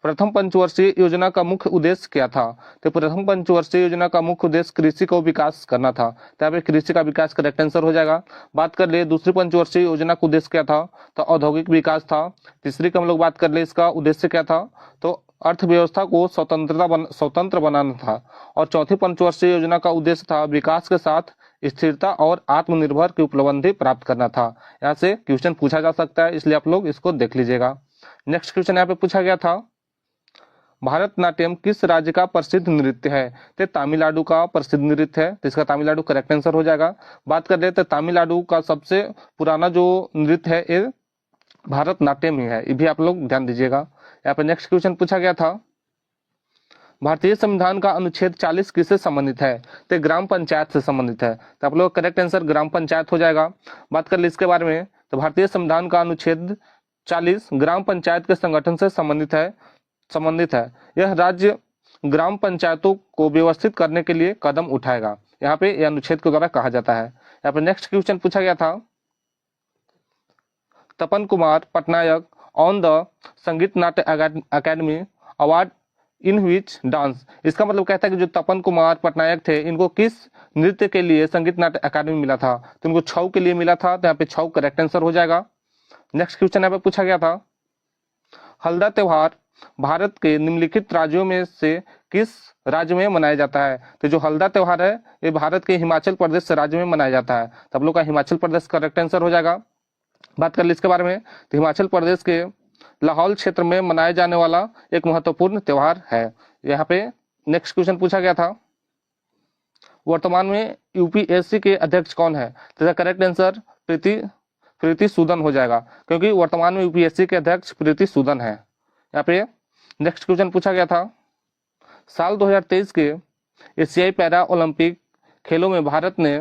प्रथम पंचवर्षीय योजना का मुख्य उद्देश्य क्या था? तो प्रथम पंचवर्षीय योजना का मुख्य उद्देश्य कृषि को विकास करना था। तो यहाँ पे कृषि का विकास करेक्ट आंसर हो जाएगा। बात कर ले दूसरी पंचवर्षीय योजना का उद्देश्य क्या था? तो औद्योगिक विकास था। तीसरी का हम लोग बात कर ले इसका उद्देश्य क्या था? तो अर्थव्यवस्था को स्वतंत्र बनाना था। और चौथी पंचवर्षीय योजना का उद्देश्य था विकास के साथ स्थिरता और आत्मनिर्भर की उपलब्धि प्राप्त करना था। यहाँ से क्वेश्चन पूछा जा सकता है, इसलिए आप लोग इसको देख लीजिएगा। नेक्स्ट क्वेश्चन यहाँ पे पूछा गया था, भारतनाट्यम किस राज्य का प्रसिद्ध नृत्य है? तो तमिलनाडु का प्रसिद्ध नृत्य है, तो इसका तमिलनाडु करेक्ट आंसर हो जाएगा। बात कर लेते तमिलनाडु का सबसे पुराना जो नृत्य है ये भारतनाट्यम ही है, ये भी आप लोग ध्यान दीजिएगा। यहाँ पे नेक्स्ट क्वेश्चन पूछा गया था, भारतीय संविधान का अनुच्छेद 40 किससे संबंधित है? तो ग्राम पंचायत से संबंधित है, तो आप लोग करेक्ट आंसर ग्राम पंचायत हो जाएगा। बात कर ले इसके बारे में, तो भारतीय संविधान का अनुच्छेद 40 ग्राम पंचायत के संगठन से संबंधित है। यह राज्य ग्राम पंचायतों को व्यवस्थित करने के लिए कदम उठाएगा, यहाँ पे यह अनुच्छेद के द्वारा कहा जाता है। यहाँ पे नेक्स्ट क्वेश्चन पूछा गया था, तपन कुमार पटनायक ऑन द संगीत नाट्य academy award in which dance, इसका मतलब कहता है कि जो तपन कुमार पटनायक थे इनको किस नृत्य के लिए संगीत नाट्य अकादमी मिला था? तो इनको छऊ के लिए मिला था, तो यहाँ पे छऊ करेक्ट आंसर हो जाएगा। नेक्स्ट क्वेश्चन यहाँ पे पूछा गया था, हल्दा त्योहार भारत के निम्नलिखित राज्यों में से किस राज्य में मनाया जाता है? तो जो हल्दा त्योहार है ये भारत के हिमाचल प्रदेश राज्य में मनाया जाता है, तो आप लोग का हिमाचल प्रदेश करेक्ट आंसर हो जाएगा। बात कर ली इसके बारे में, तो हिमाचल प्रदेश के लाहौल क्षेत्र में मनाया जाने वाला एक महत्वपूर्ण त्योहार है। यहाँ पे नेक्स्ट क्वेश्चन पूछा गया था, वर्तमान में यूपीएससी के अध्यक्ष कौन है? तो इसका करेक्ट आंसर प्रीति सूदन हो जाएगा, क्योंकि वर्तमान में यूपीएससी के अध्यक्ष प्रीति सूदन है। यहाँ पे नेक्स्ट क्वेश्चन पूछा गया था, साल 2023 के एशियाई पैरा ओलंपिक खेलों में भारत ने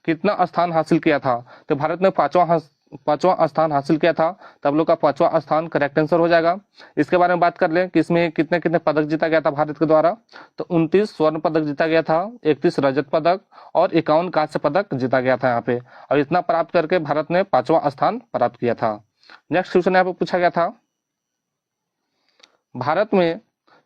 कितना स्थान हासिल किया था? तो भारत ने पांचवा स्थान हासिल किया था, तब लोग का पांचवा स्थान करेक्ट आंसर हो जाएगा। इसके बारे में बात कर लें कि इसमें कितने कितने पदक जीता गया था भारत के द्वारा, तो 29 स्वर्ण पदक जीता गया था, 31 रजत पदक और 51 कांस्य पदक जीता गया था यहाँ पे। और इतना प्राप्त करके भारत ने पांचवा स्थान प्राप्त किया था। नेक्स्ट क्वेश्चन यहाँ पे पूछा गया था, भारत में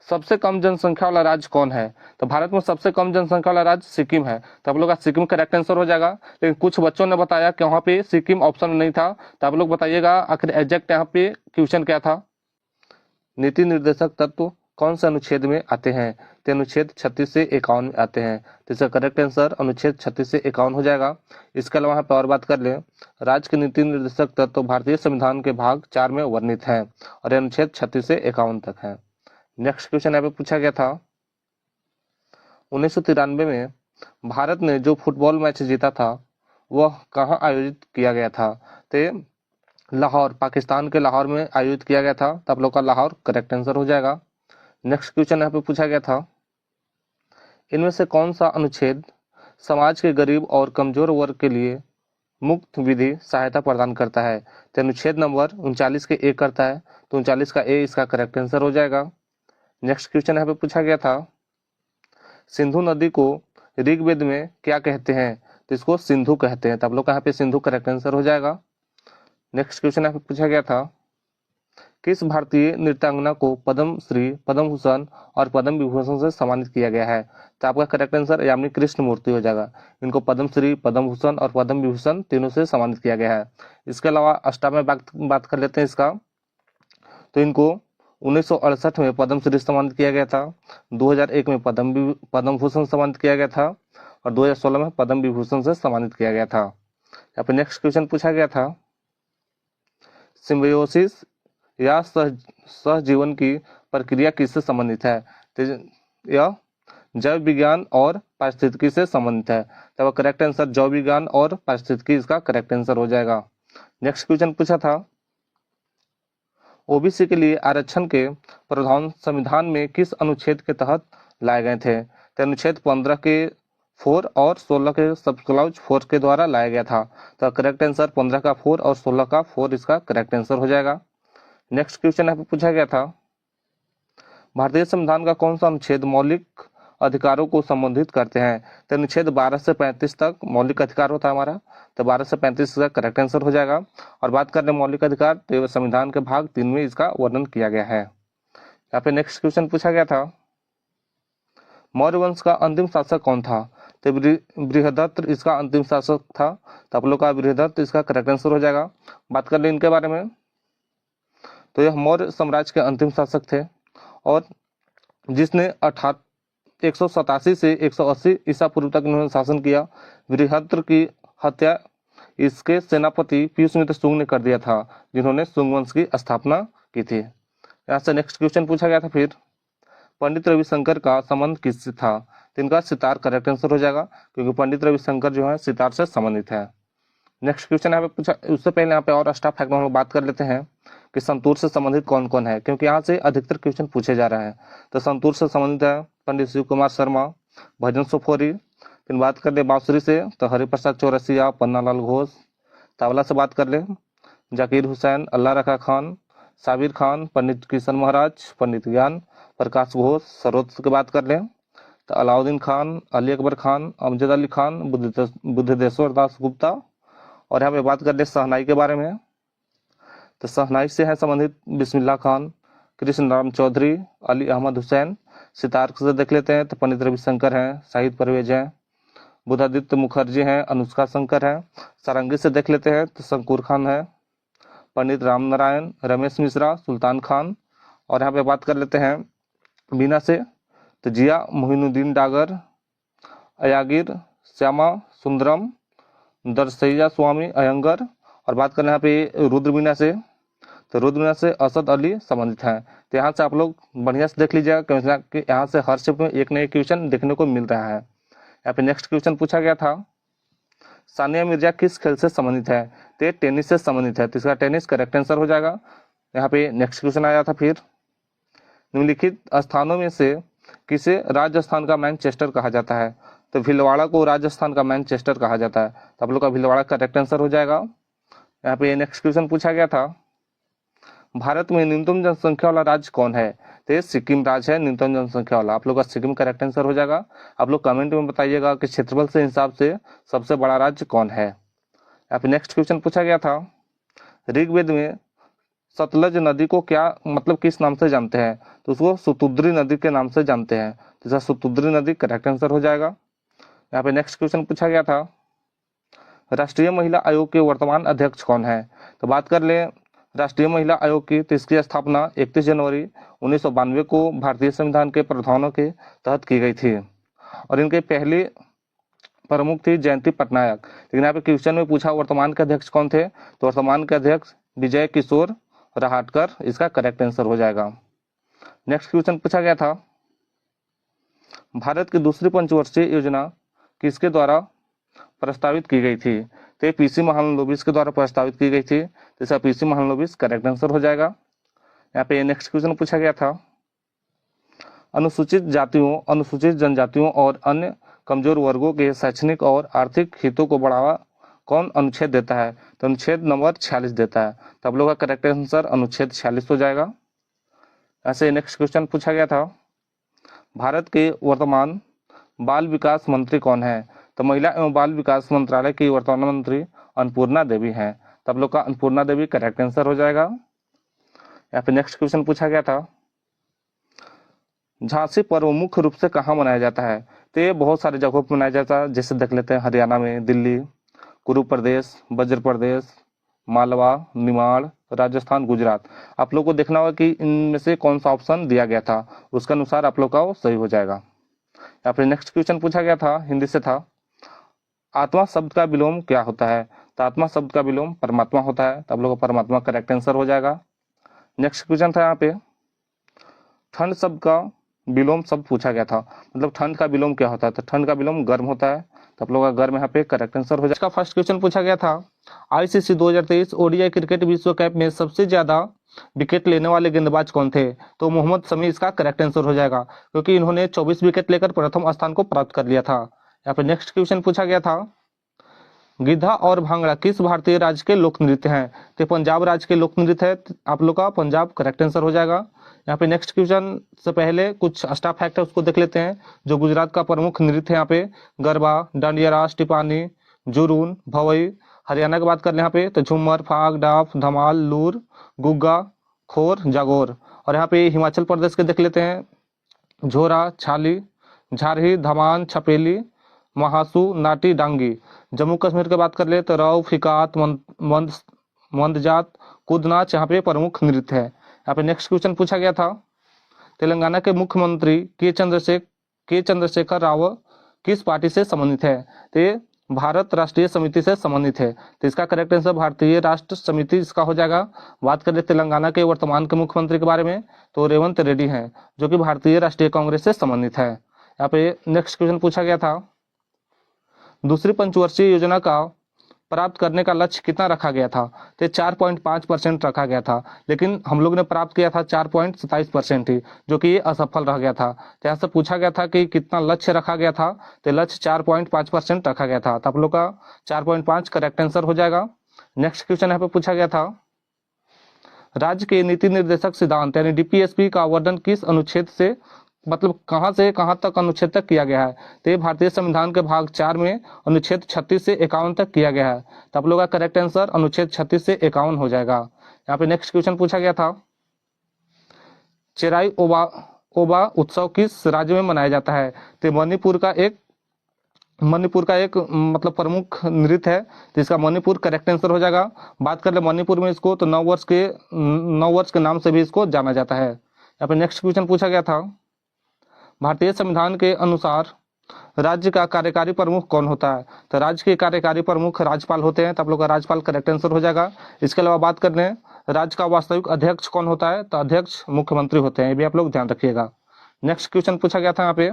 सबसे कम जनसंख्या वाला राज्य कौन है? तो भारत में सबसे कम जनसंख्या वाला राज्य सिक्किम है, तो आप लोग का सिक्किम करेक्ट आंसर हो जाएगा। लेकिन कुछ बच्चों ने बताया कि वहाँ पे सिक्किम ऑप्शन नहीं था, तो आप लोग बताइएगा आखिर एग्जैक्ट यहाँ पे क्वेश्चन क्या था। नीति निर्देशक तत्व कौन से अनुच्छेद में आते हैं? तो अनुच्छेद 36 से 51 में आते हैं, तो इसका करेक्ट आंसर अनुच्छेद 36 से 51 हो जाएगा। इसके अलावा यहाँ पर और बात कर ले, राज्य के नीति निर्देशक तत्व भारतीय संविधान के भाग 4 में वर्णित है और अनुच्छेद 36 से 51 तक है। नेक्स्ट क्वेश्चन यहाँ पे पूछा गया था, 1993 में भारत ने जो फुटबॉल मैच जीता था वह कहाँ आयोजित किया गया था? तो लाहौर, पाकिस्तान के लाहौर में आयोजित किया गया था, तो आप लोग का लाहौर करेक्ट आंसर हो जाएगा। नेक्स्ट क्वेश्चन यहाँ पे पूछा गया था, इनमें से कौन सा अनुच्छेद समाज के गरीब और कमजोर वर्ग के लिए मुक्त विधि सहायता प्रदान करता है? तो अनुच्छेद नंबर 39 के ए करता है, तो 39 का ए इसका करेक्ट आंसर हो जाएगा। नेक्स्ट क्वेश्चन यहाँ पे पूछा गया था, सिंधु नदी को ऋग्वेद में क्या कहते हैं? तो इसको सिंधु कहते हैं, तो आप लोग यहाँ पे सिंधु करेक्ट आंसर हो जाएगा। नेक्स्ट क्वेश्चन यहाँ पे पूछा गया था, किस भारतीय नृत्यांगना को पद्म श्री, पद्म भूषण और पद्म विभूषण से सम्मानित किया गया है? तो आपका करेक्ट आंसर यामिनी कृष्ण मूर्ति हो जाएगा। इनको पद्म श्री, पद्म भूषण और पद्म विभूषण तीनों से सम्मानित किया गया है। इसके अलावा अष्टम में बात कर लेते हैं इसका, तो इनको 1968 में पद्म श्री सम्मानित किया गया था, 2001 में पद्म भूषण सम्मानित किया गया था और 2016 में पद्म विभूषण से सम्मानित किया गया था। यहाँ पे नेक्स्ट क्वेश्चन पूछा गया था, सिम्बायोसिस या सहजीवन की प्रक्रिया किससे संबंधित है? तो यह जैव विज्ञान और पारिस्थितिकी से संबंधित है, तब करेक्ट आंसर जैव विज्ञान और पारिस्थितिकी इसका करेक्ट आंसर हो जाएगा। नेक्स्ट क्वेश्चन पूछा था, ओबीसी के लिए आरक्षण के प्रावधान संविधान में किस अनुच्छेद के तहत लाए गए थे? तो अनुच्छेद 15 के 4 और 16 के सब क्लॉज 4 के द्वारा लाया गया था, तो करेक्ट आंसर 15 का 4 और 16 का 4 इसका करेक्ट आंसर हो जाएगा। नेक्स्ट क्वेश्चन यहाँ पे पूछा गया था, भारतीय संविधान का कौन सा अनुच्छेद मौलिक अधिकारों को संबोधित करते हैं? तो अनुच्छेद 12 से 35 तक मौलिक अधिकार होता है हमारा, तो 12 से 35 का करेक्ट आंसर हो जाएगा। और बात करें मौलिक अधिकार, तो संविधान के भाग 3 में इसका वर्णन किया गया है। यहाँ पे नेक्स्ट क्वेश्चन पूछा गया था, मौर्य वंश का अंतिम शासक कौन था? तो बृहदत्त इसका अंतिम शासक था। तो आप लोग का बृहदत्त इसका करेक्ट आंसर हो जाएगा। बात कर ले इनके बारे में, तो यह मौर्य साम्राज्य के अंतिम शासक थे और जिसने 187 से 180 ईसा पूर्व तक इन्होंने शासन किया। बृहदत्त की हत्या इसके सेनापति पीयूष शुंग ने कर दिया था, जिन्होंने शुंग वंश की स्थापना की थी। यहाँ से नेक्स्ट क्वेश्चन पूछा गया था फिर, पंडित रविशंकर का संबंध किससे था? तो इनका सितार करेक्ट आंसर हो जाएगा, क्योंकि पंडित रविशंकर जो है सितार से संबंधित है। नेक्स्ट क्वेश्चन यहाँ पे पूछा, उससे पहले यहाँ पे और एक्स्ट्रा फैक्ट हम लोग बात कर लेते हैं कि संतूर से संबंधित कौन कौन है, क्योंकि यहाँ से अधिकतर क्वेश्चन पूछे जा रहे हैं। तो संतूर से संबंधित है पंडित शिव कुमार शर्मा, भजन सोफोरी। फिर बात कर ले बांसुरी से तो हरिप्रसाद चौरसिया, पन्नालाल घोष। तबला से बात कर ले जाकिर हुसैन, अल्लाह रखा खान, साबिर खान, पंडित किशन महाराज, पंडित ज्ञान प्रकाश घोष। सरोद की बात कर ले तो अलाउद्दीन खान, अली अकबर खान, अमजद अली खान, बुद्धदेश्वर दास गुप्ता। और यहाँ पे बात कर ले शहनाई के बारे में, तो शहनाई से है संबंधित बिस्मिल्लाह खान, कृष्ण राम चौधरी, अली अहमद हुसैन। सितार से देख लेते हैं तो पंडित रविशंकर हैं, शाहिद परवेज हैं, बुधादित्य मुखर्जी हैं, अनुष्का शंकर हैं। सारंगी से देख लेते हैं तो शंकुर खान है, पंडित राम नारायण, रमेश मिश्रा, सुल्तान खान। और यहाँ पे बात कर लेते हैं बीना से तो जिया मोहिनुद्दीन डागर, अयागिर, श्यामा सुंदरम, दरसैया स्वामी अयंगर। और बात करें यहाँ पे रुद्रवीणा से तो रुद्रवीणा से असद अली संबंधित हैं। तो यहाँ से आप लोग बढ़िया से देख लीजिएगा, क्योंकि यहाँ से हर शिफ्ट में एक नए क्वेश्चन देखने को मिल रहा है। यहाँ पे नेक्स्ट क्वेश्चन पूछा गया था, सानिया मिर्जा किस खेल से संबंधित है? तो ये टेनिस से संबंधित है, तो इसका टेनिस करेक्ट आंसर हो जाएगा। यहाँ पे नेक्स्ट क्वेश्चन आया था फिर, निम्नलिखित स्थानों में से किसे राजस्थान का मैनचेस्टर कहा जाता है? तो भीलवाड़ा को राजस्थान का मैनचेस्टर कहा जाता है, तो आप लोग का भीलवाड़ा करेक्ट आंसर हो जाएगा। यहाँ पे नेक्स्ट क्वेश्चन पूछा गया था, भारत में न्यूनतम जनसंख्या वाला राज्य कौन है? तो ये सिक्किम राज्य है न्यूनतम जनसंख्या वाला। आप लोग का सिक्किम करेक्ट आंसर हो जाएगा। आप लोग कमेंट में बताइएगा कि क्षेत्रफल से हिसाब से सबसे बड़ा राज्य कौन है। यहाँ पे नेक्स्ट क्वेश्चन पूछा गया था, ऋग्वेद में सतलज नदी को क्या मतलब किस नाम से जानते हैं? तो उसको सुतुद्री नदी के नाम से जानते हैं, तो सुतुद्री नदी करेक्ट आंसर हो जाएगा। यहाँ पे नेक्स्ट क्वेश्चन पूछा गया था, राष्ट्रीय महिला आयोग के वर्तमान अध्यक्ष कौन है? तो बात कर ले राष्ट्रीय महिला आयोग की, तो इसकी स्थापना 31 जनवरी 1992 को भारतीय संविधान के प्रावधानों के तहत की गई थी और इनके पहले प्रमुख थी जयंती पटनायक। लेकिन यहाँ पे क्वेश्चन में पूछा वर्तमान के अध्यक्ष कौन थे? तो वर्तमान के अध्यक्ष विजय किशोर रहाटकर, इसका करेक्ट आंसर हो जाएगा। नेक्स्ट क्वेश्चन पूछा गया था, भारत की दूसरी पंचवर्षीय योजना किसके द्वारा प्रस्तावित की गई थी? तो पीसी महालनोबिस के द्वारा प्रस्तावित की गई थी, तो इसका पीसी महालनोबिस करेक्ट आंसर हो जाएगा। यहाँ पे नेक्स्ट क्वेश्चन पूछा गया था, अनुसूचित जातियों, अनुसूचित जनजातियों और अन्य कमजोर वर्गों के शैक्षणिक और आर्थिक हितों को बढ़ावा कौन अनुच्छेद देता है? तो अनुच्छेद नंबर 46 देता है, तो आप लोग का करेक्ट आंसर अनुच्छेद 46 हो जाएगा। ऐसे नेक्स्ट क्वेश्चन पूछा गया था, भारत के वर्तमान बाल विकास मंत्री कौन है? तो महिला एवं बाल विकास मंत्रालय की वर्तमान मंत्री अन्नपूर्णा देवी हैं, तब लोग का अन्नपूर्णा देवी करेक्ट आंसर हो जाएगा। यहाँ पे नेक्स्ट क्वेश्चन पूछा गया था, झांसी पर्व मुख्य रूप से कहाँ मनाया जाता है? तो ये बहुत सारे जगहों पर मनाया जाता है, जैसे देख लेते हैं हरियाणा में दिल्ली, कुरु प्रदेश, ब्रज प्रदेश, मालवा, निमाड़, राजस्थान, गुजरात। आप लोग को देखना होगा कि इनमें से कौन सा ऑप्शन दिया गया था, उसके अनुसार आप लोग का वो सही हो जाएगा। यहाँ पे नेक्स्ट क्वेश्चन पूछा गया था, हिंदी से था, आत्मा शब्द का विलोम क्या होता है? तो आत्मा शब्द का विलोम परमात्मा होता है, तो आप लोग का परमात्मा करेक्ट आंसर हो जाएगा। नेक्स्ट क्वेश्चन था यहाँ पे, ठंड शब्द का विलोम शब्द पूछा गया था, मतलब ठंड का विलोम क्या होता है? तो ठंड का विलोम गर्म होता है, तो आप लोग का गर्म यहाँ पे करेक्ट आंसर हो जाएगा। इसका फर्स्ट क्वेश्चन पूछा गया था, आईसीसी 2023 ओडीआई क्रिकेट विश्व कप में सबसे ज्यादा विकेट लेने वाले गेंदबाज कौन थे? तो मोहम्मद शमी इसका करेक्ट आंसर हो जाएगा, क्योंकि इन्होंने 24 विकेट लेकर प्रथम स्थान को प्राप्त कर लिया था। यहाँ पे नेक्स्ट क्वेश्चन पूछा गया था, गिद्धा और भांगड़ा किस भारतीय राज्य के लोक नृत्य हैं? तो पंजाब राज्य के लोक नृत्य है, आप लोग का पंजाब करेक्ट आंसर हो जाएगा। यहाँ पे नेक्स्ट क्वेश्चन से पहले कुछ एक्स्ट्रा फैक्ट है उसको देख लेते हैं, जो गुजरात का प्रमुख नृत्य है यहाँ पे गरबा, डांडिया रास, टिपानी, जुरून, भवई। हरियाणा की बात कर ले यहाँ पे तो झूमर, फाग, डाफ, धमाल, लूर, गुग्गा, खोर, जागोर। और यहाँ पे हिमाचल प्रदेश के देख लेते हैं, झोरा, छाली, झारही, धमान, छपेली, महासू, नाटी, डांगी। जम्मू कश्मीर की बात कर ले तो रव, फिकात, मंदजात, कूदनाच यहाँ पे प्रमुख नृत्य है। यहाँ पे नेक्स्ट क्वेश्चन पूछा गया था, तेलंगाना के मुख्यमंत्री के चंद्रशेखर राव किस पार्टी से संबंधित है? तो ये भारत राष्ट्रीय समिति से संबंधित है। तो इसका करेक्ट आंसर भारतीय राष्ट्र समिति इसका हो जाएगा। बात करें तेलंगाना के वर्तमान के मुख्यमंत्री के बारे में तो रेवंत रेड्डी हैं, जो कि भारतीय राष्ट्रीय कांग्रेस से संबंधित है। यहाँ पे नेक्स्ट क्वेश्चन पूछा गया था, दूसरी पंचवर्षीय योजना का प्राप्त करने का लक्ष्य कितना रखा गया था? तो 4.5% रखा गया था, लेकिन हम लोग ने प्राप्त किया था 4.27% ही, जो कि ये असफल रह गया था। तो यहाँ से पूछा गया था कि कितना लक्ष्य रखा गया था, तो लक्ष्य 4.5% रखा गया था। तो आप लोग का 4.5 करेक्ट आंसर हो जाएगा। नेक्स्ट क्वेश्चन यहाँ पे पूछा गया था, राज्य के नीति निर्देशक सिद्धांत यानी डीपीएसपी का वर्णन किस अनुच्छेद से, मतलब कहां से कहां तक अनुच्छेद तक किया गया है? तो ये भारतीय संविधान के भाग 4 में अनुच्छेद 36 से 51 तक किया गया है। तो आप लोग का करेक्ट आंसर अनुच्छेद 36 से 51 हो जाएगा। यहाँ पे नेक्स्ट क्वेश्चन पूछा गया था, चेराई ओबा उत्सव किस राज्य में मनाया जाता है? तो मणिपुर का एक मतलब प्रमुख नृत्य है, तो इसका मणिपुर करेक्ट आंसर हो जाएगा। बात कर ले मणिपुर में इसको तो 9 वर्ष के नाम से भी इसको जाना जाता है। यहाँ पे नेक्स्ट क्वेश्चन पूछा गया था, भारतीय संविधान के अनुसार राज्य का कार्यकारी प्रमुख कौन होता है? तो राज्य के कार्यकारी प्रमुख राज्यपाल होते हैं। तो आप लोग का राज्यपाल करेक्ट आंसर हो जाएगा। इसके अलावा बात कर लें राज्य का वास्तविक अध्यक्ष कौन होता है? तो अध्यक्ष मुख्यमंत्री होते हैं, ये भी आप लोग ध्यान रखिएगा। नेक्स्ट क्वेश्चन पूछा गया था यहाँ पे,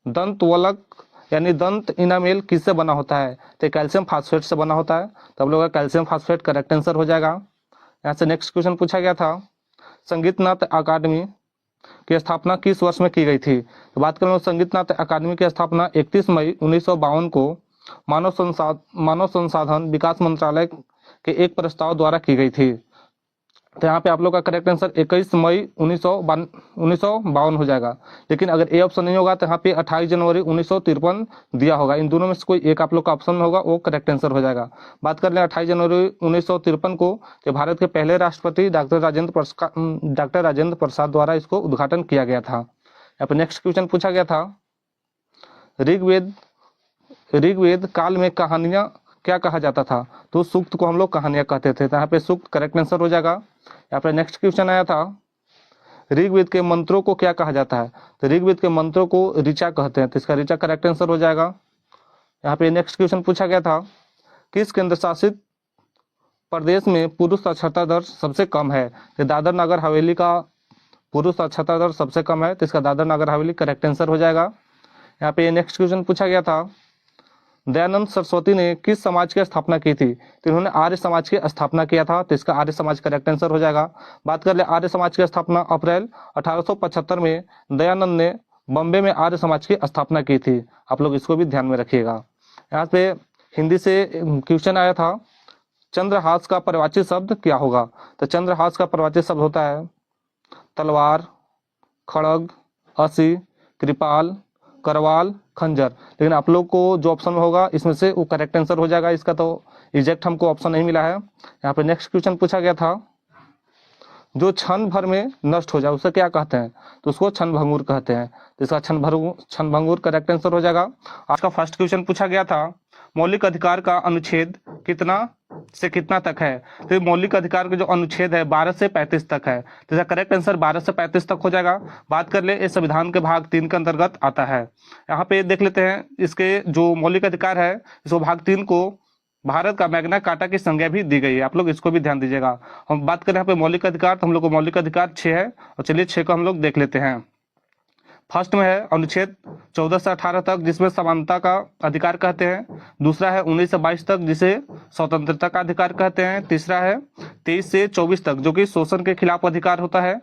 दंत वलक यानी दंत इनामेल किससे बना होता है? तो कैल्शियम फास्फेट से बना होता है। तो आप लोग का कैल्शियम फास्फेट करेक्ट आंसर हो जाएगा। यहाँ से नेक्स्ट क्वेश्चन पूछा गया था, संगीत नाट्य अकादमी की स्थापना किस वर्ष में की गई थी? तो बात करें संगीत नाट्य अकादमी की स्थापना 31 मई 1952 को मानव संसाधन विकास मंत्रालय के एक प्रस्ताव द्वारा की गई थी। तो यहाँ पे आप लोग का करेक्ट आंसर 21 मई 1952 हो जाएगा। लेकिन अगर ए ऑप्शन नहीं होगा तो यहाँ पे 28 जनवरी 1953 दिया होगा। इन दोनों में से कोई एक आप लोग का ऑप्शन में होगा, वो करेक्ट आंसर हो जाएगा। बात कर लें 28 जनवरी 1953 को कि भारत के पहले राष्ट्रपति डॉक्टर राजेंद्र प्रसाद द्वारा इसको उद्घाटन किया गया था। यहाँ पे नेक्स्ट क्वेश्चन पूछा गया था, ऋग्वेद काल में कहानियां क्या कहा जाता था? तो सूक्त को हम लोग कहानियां कहते थे। तो यहाँ पे सूक्त करेक्ट आंसर हो जाएगा। यहाँ पे नेक्स्ट क्वेश्चन आया था, ऋग्वेद के मंत्रों को क्या कहा जाता है? तो ऋग्वेद के मंत्रों को ऋचा कहते हैं। तो इसका ऋचा करेक्ट आंसर हो जाएगा। यहाँ पे नेक्स्ट क्वेश्चन पूछा गया था, किस केंद्र शासित प्रदेश में पुरुष साक्षरता दर सबसे कम है? तो दादर नगर हवेली का पुरुष साक्षरता दर सबसे कम है। तो इसका दादर नगर हवेली करेक्ट आंसर हो जाएगा। यहाँ पे नेक्स्ट क्वेश्चन पूछा गया था, दयानंद सरस्वती ने किस समाज की स्थापना की थी? तो इन्होंने आर्य समाज की स्थापना किया था। तो इसका आर्य समाज करेक्ट आंसर हो जाएगा। बात कर ले आर्य समाज की स्थापना अप्रैल 1875 में दयानंद ने बॉम्बे में आर्य समाज की स्थापना की थी। आप लोग इसको भी ध्यान में रखिएगा। यहाँ पे हिंदी से क्वेश्चन आया था, चंद्रहास का परिवाची शब्द क्या होगा? तो चंद्रहास का परिवाची शब्द होता है तलवार, खड़ग, असी, कृपाल, करवाल, खंजर। लेकिन आप लोग को जो ऑप्शन में होगा इसमें से वो करेक्ट आंसर हो जाएगा। इसका तो एग्जैक्ट हमको ऑप्शन नहीं मिला है। यहाँ पे नेक्स्ट क्वेश्चन पूछा गया था, जो क्षण भर में नष्ट हो जाए उसे क्या कहते हैं? तो उसको क्षणभंगुर कहते हैं। तो इसका क्षणभंगुर करेक्ट आंसर हो जाएगा। आज का फर्स्ट क्वेश्चन पूछा गया था, मौलिक अधिकार का अनुच्छेद कितना से कितना तक है? तो मौलिक अधिकार का जो अनुच्छेद है 12 से 35 तक है। तो इसका करेक्ट आंसर 12 से 35 तक हो जाएगा। बात कर ले, इस संविधान के भाग 3 के अंतर्गत आता है। यहाँ पे देख लेते हैं, इसके जो मौलिक अधिकार है इसको भाग 3 को भारत का मैग्ना कार्टा की संज्ञा भी दी गई है। आप लोग इसको भी ध्यान दीजिएगा। हम बात करें यहाँ पे मौलिक अधिकार, तो हम लोग को मौलिक अधिकार 6 है। और चलिए 6 को हम लोग देख लेते हैं। फर्स्ट में है अनुच्छेद 14 से 18 तक, जिसमें समानता का अधिकार कहते हैं। दूसरा है 19 से 22 तक, जिसे स्वतंत्रता का अधिकार कहते हैं। तीसरा है 23 से 24 तक, जो कि शोषण के खिलाफ अधिकार होता है।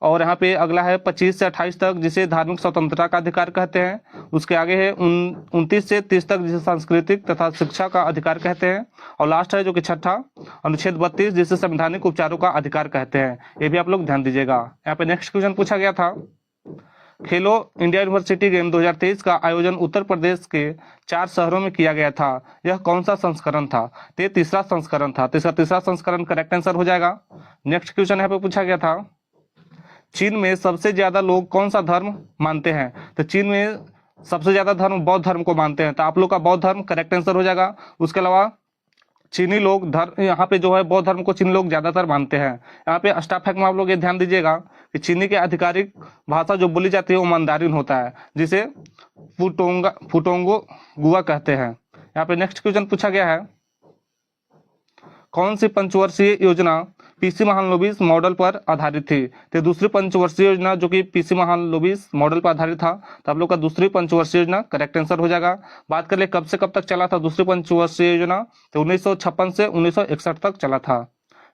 और यहाँ पे अगला है 25 से 28 तक, जिसे धार्मिक स्वतंत्रता का अधिकार कहते हैं। उसके आगे है 29 से 30 तक, जिसे सांस्कृतिक तथा शिक्षा का अधिकार कहते हैं। और लास्ट है जो कि छठा अनुच्छेद 32, जिसे संवैधानिक उपचारों का अधिकार कहते हैं। ये भी आप लोग ध्यान दीजिएगा। यहाँ पे नेक्स्ट क्वेश्चन पूछा गया था, खेलो इंडिया यूनिवर्सिटी गेम 2023 का आयोजन उत्तर प्रदेश के 4 शहरों में किया गया था। यह कौन सा संस्करण था? तो तीसरा संस्करण था। तो इसका तीसरा संस्करण करेक्ट आंसर हो जाएगा। नेक्स्ट क्वेश्चन यहाँ पे पूछा गया था, चीन में सबसे ज्यादा लोग कौन सा धर्म मानते हैं? तो चीन में सबसे ज्यादा धर्म बौद्ध धर्म को मानते हैं, तो आप लोग का बौद्ध धर्म करेक्ट आंसर हो जाएगा। उसके अलावा चीनी लोग धर्म, यहाँ पे जो है बौद्ध धर्म को चीनी लोग ज्यादातर मानते हैं। यहाँ पे स्टाफ फैक्ट में आप लोग ये ध्यान दीजिएगा कि चीनी की आधिकारिक भाषा जो बोली जाती है वो मंदारिन होता है, जिसे फुटोंगो गुआ कहते हैं। यहाँ पे नेक्स्ट क्वेश्चन पूछा गया है, कौन सी पंचवर्षीय योजना पीसी महालनोबिस मॉडल पर आधारित थी? तो दूसरी पंचवर्षीय योजना जो कि पीसी महालनोबिस मॉडल पर आधारित था, तो आप लोग का दूसरी पंचवर्षीय योजना करेक्ट आंसर हो जाएगा। बात कर ले कब से कब तक चला था दूसरी पंचवर्षीय योजना, तो 1956 से 1961 तक चला था।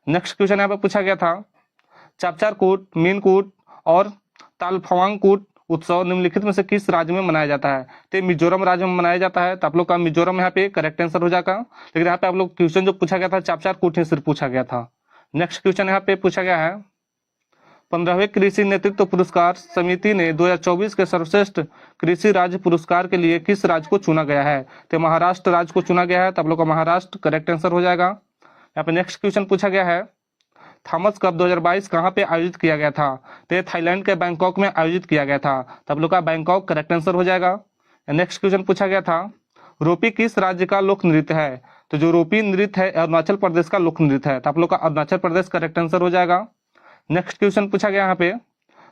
नेक्स्ट क्वेश्चन यहाँ पे पूछा गया था, चापचारकूट, मीनकूट और तालफवांगकूट उत्सव निम्नलिखित में से किस राज्य में मनाया जाता है? तो मिजोरम राज्य में मनाया जाता है, तो आप लोग का मिजोरम यहाँ पे करेक्ट आंसर हो जाएगा। लेकिन यहाँ पे आप लोग क्वेश्चन जो पूछा गया था चापचारकूट ही सिर्फ पूछा गया था। नेक्स्ट क्वेश्चन यहाँ पे पूछा गया है, 15वें कृषि नेतृत्व पुरस्कार समिति ने 2024 के सर्वश्रेष्ठ कृषि राज्य पुरस्कार के लिए किस राज्य को चुना गया है? तो महाराष्ट्र राज्य को चुना गया है, तो आप लोग का महाराष्ट्र करेक्ट आंसर हो जाएगा। यहाँ पे नेक्स्ट क्वेश्चन पूछा गया है, थॉमस कप 2022 कहाँ पे आयोजित किया गया था? तो थाईलैंड के बैंकॉक में आयोजित किया गया था, तो आप लोग का बैंकॉक करेक्ट आंसर हो जाएगा। नेक्स्ट क्वेश्चन पूछा गया था, रोपी किस राज्य का लोक नृत्य है? तो जो रोपी नृत्य है अरुणाचल प्रदेश का लोक नृत्य है, तो आप लोग का अरुणाचल प्रदेश करेक्ट आंसर हो जाएगा। नेक्स्ट क्वेश्चन पूछा गया यहाँ पे,